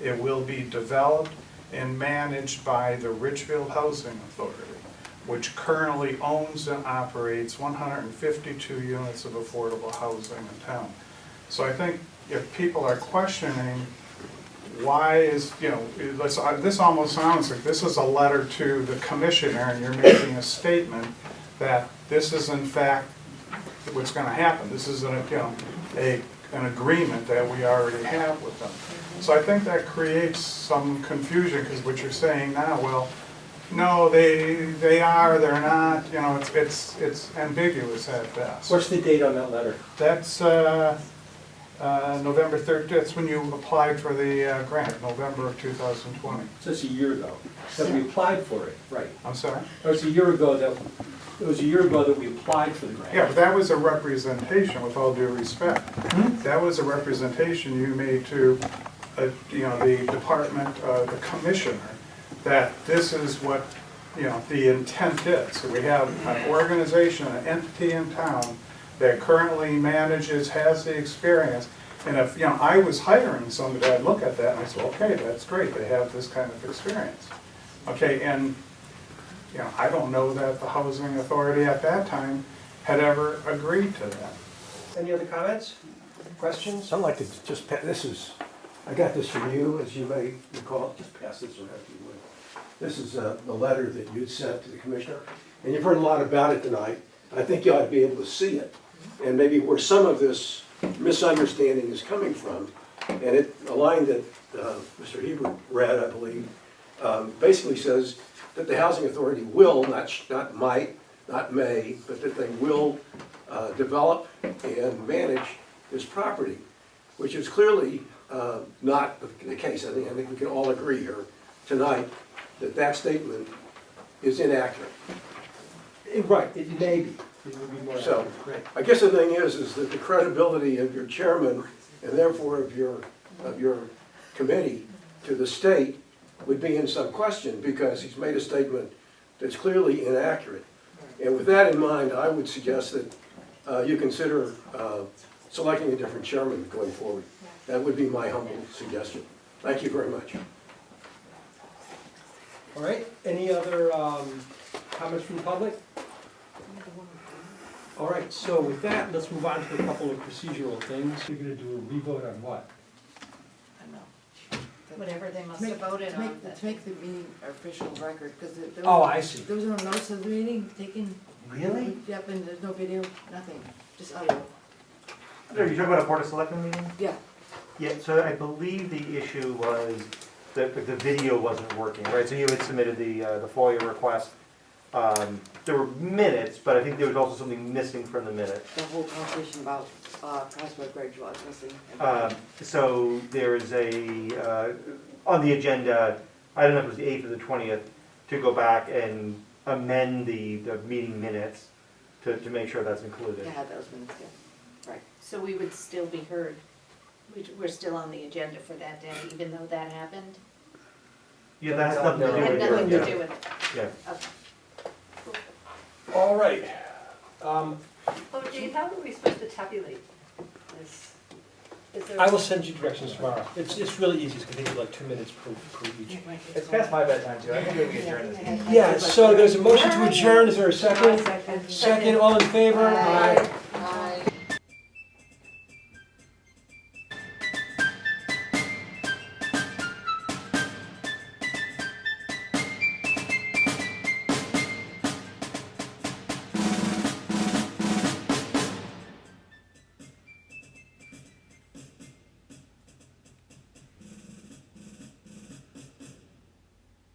it will be developed and managed by the Ridgefield Housing Authority, which currently owns and operates 152 units of affordable housing in town. So I think if people are questioning why is, this almost sounds like this is a letter to the commissioner and you're making a statement that this is in fact what's going to happen. This is an agreement that we already have with them. So I think that creates some confusion, because what you're saying now, well, no, they are, they're not, it's ambiguous at best. What's the date on that letter? That's November 3rd, that's when you applied for the grant, November of 2020. So it's a year ago that we applied for it, right? I'm sorry? It was a year ago that we applied for the grant. Yeah, but that was a representation, with all due respect. That was a representation you made to, the department, the commissioner, that this is what, the intent is. So we have an organization, an entity in town that currently manages, has the experience, and if, I was hiring somebody, I'd look at that and I said, okay, that's great, they have this kind of experience. Okay, and, I don't know that the housing authority at that time had ever agreed to that. Any other comments, questions? I'd like to just I got this from you, as you may recall, just pass this around if you would. This is the letter that you sent to the commissioner, and you've heard a lot about it tonight. I think you ought to be able to see it, and maybe where some of this misunderstanding is coming from. And a line that Mr. Hebert read, I believe, basically says that the housing authority will, not might, not may, but that they will develop and manage this property, which is clearly not the case. I think we can all agree here tonight that that statement is inaccurate. Right, it may be. It would be more So, accurate. Right. I guess the thing is that the credibility of your chairman, and therefore of your committee to the state, would be in some question, because he's made a statement that's clearly inaccurate. And with that in mind, I would suggest that you consider selecting a different chairman going forward. That would be my humble suggestion. Thank you very much. All right, any other comments from the public? All right, so with that, let's move on to a couple of procedural things. You're going to do a revote on what? I know. whatever they must To have make- voted to make- on. To make the meeting official record, because there was. Oh, I see. There was no notes of the meeting taken. Really? Yep, and there's no video, nothing, just audio. Are you talking about a Board of Selectmen meeting? Yeah. Yeah, so I believe the issue was that the video wasn't working, right? So you had submitted the FOIA request. There were minutes, but I think there was also something missing from the minutes. The whole conversation about, Prospect Ridge was missing. So there is on the agenda, I don't know if it was the 8th or the 20th, to go back and amend the meeting minutes to make sure that's included. Yeah, those minutes, yeah, right. So we would still be heard. We're still on the agenda for that day, even though that happened? Yeah, that has nothing to do with Had it. nothing to do with it. Yeah. Okay. All right. Oh, Dave, how are we supposed to tabulate this? Is there? I will send you directions tomorrow. It's really easy, it's gonna take you like 2 minutes per each. It's past my bedtime too, I think we can adjourn this. Yeah, so there's a motion to adjourn, is there a second? Second, all in favor? Aye.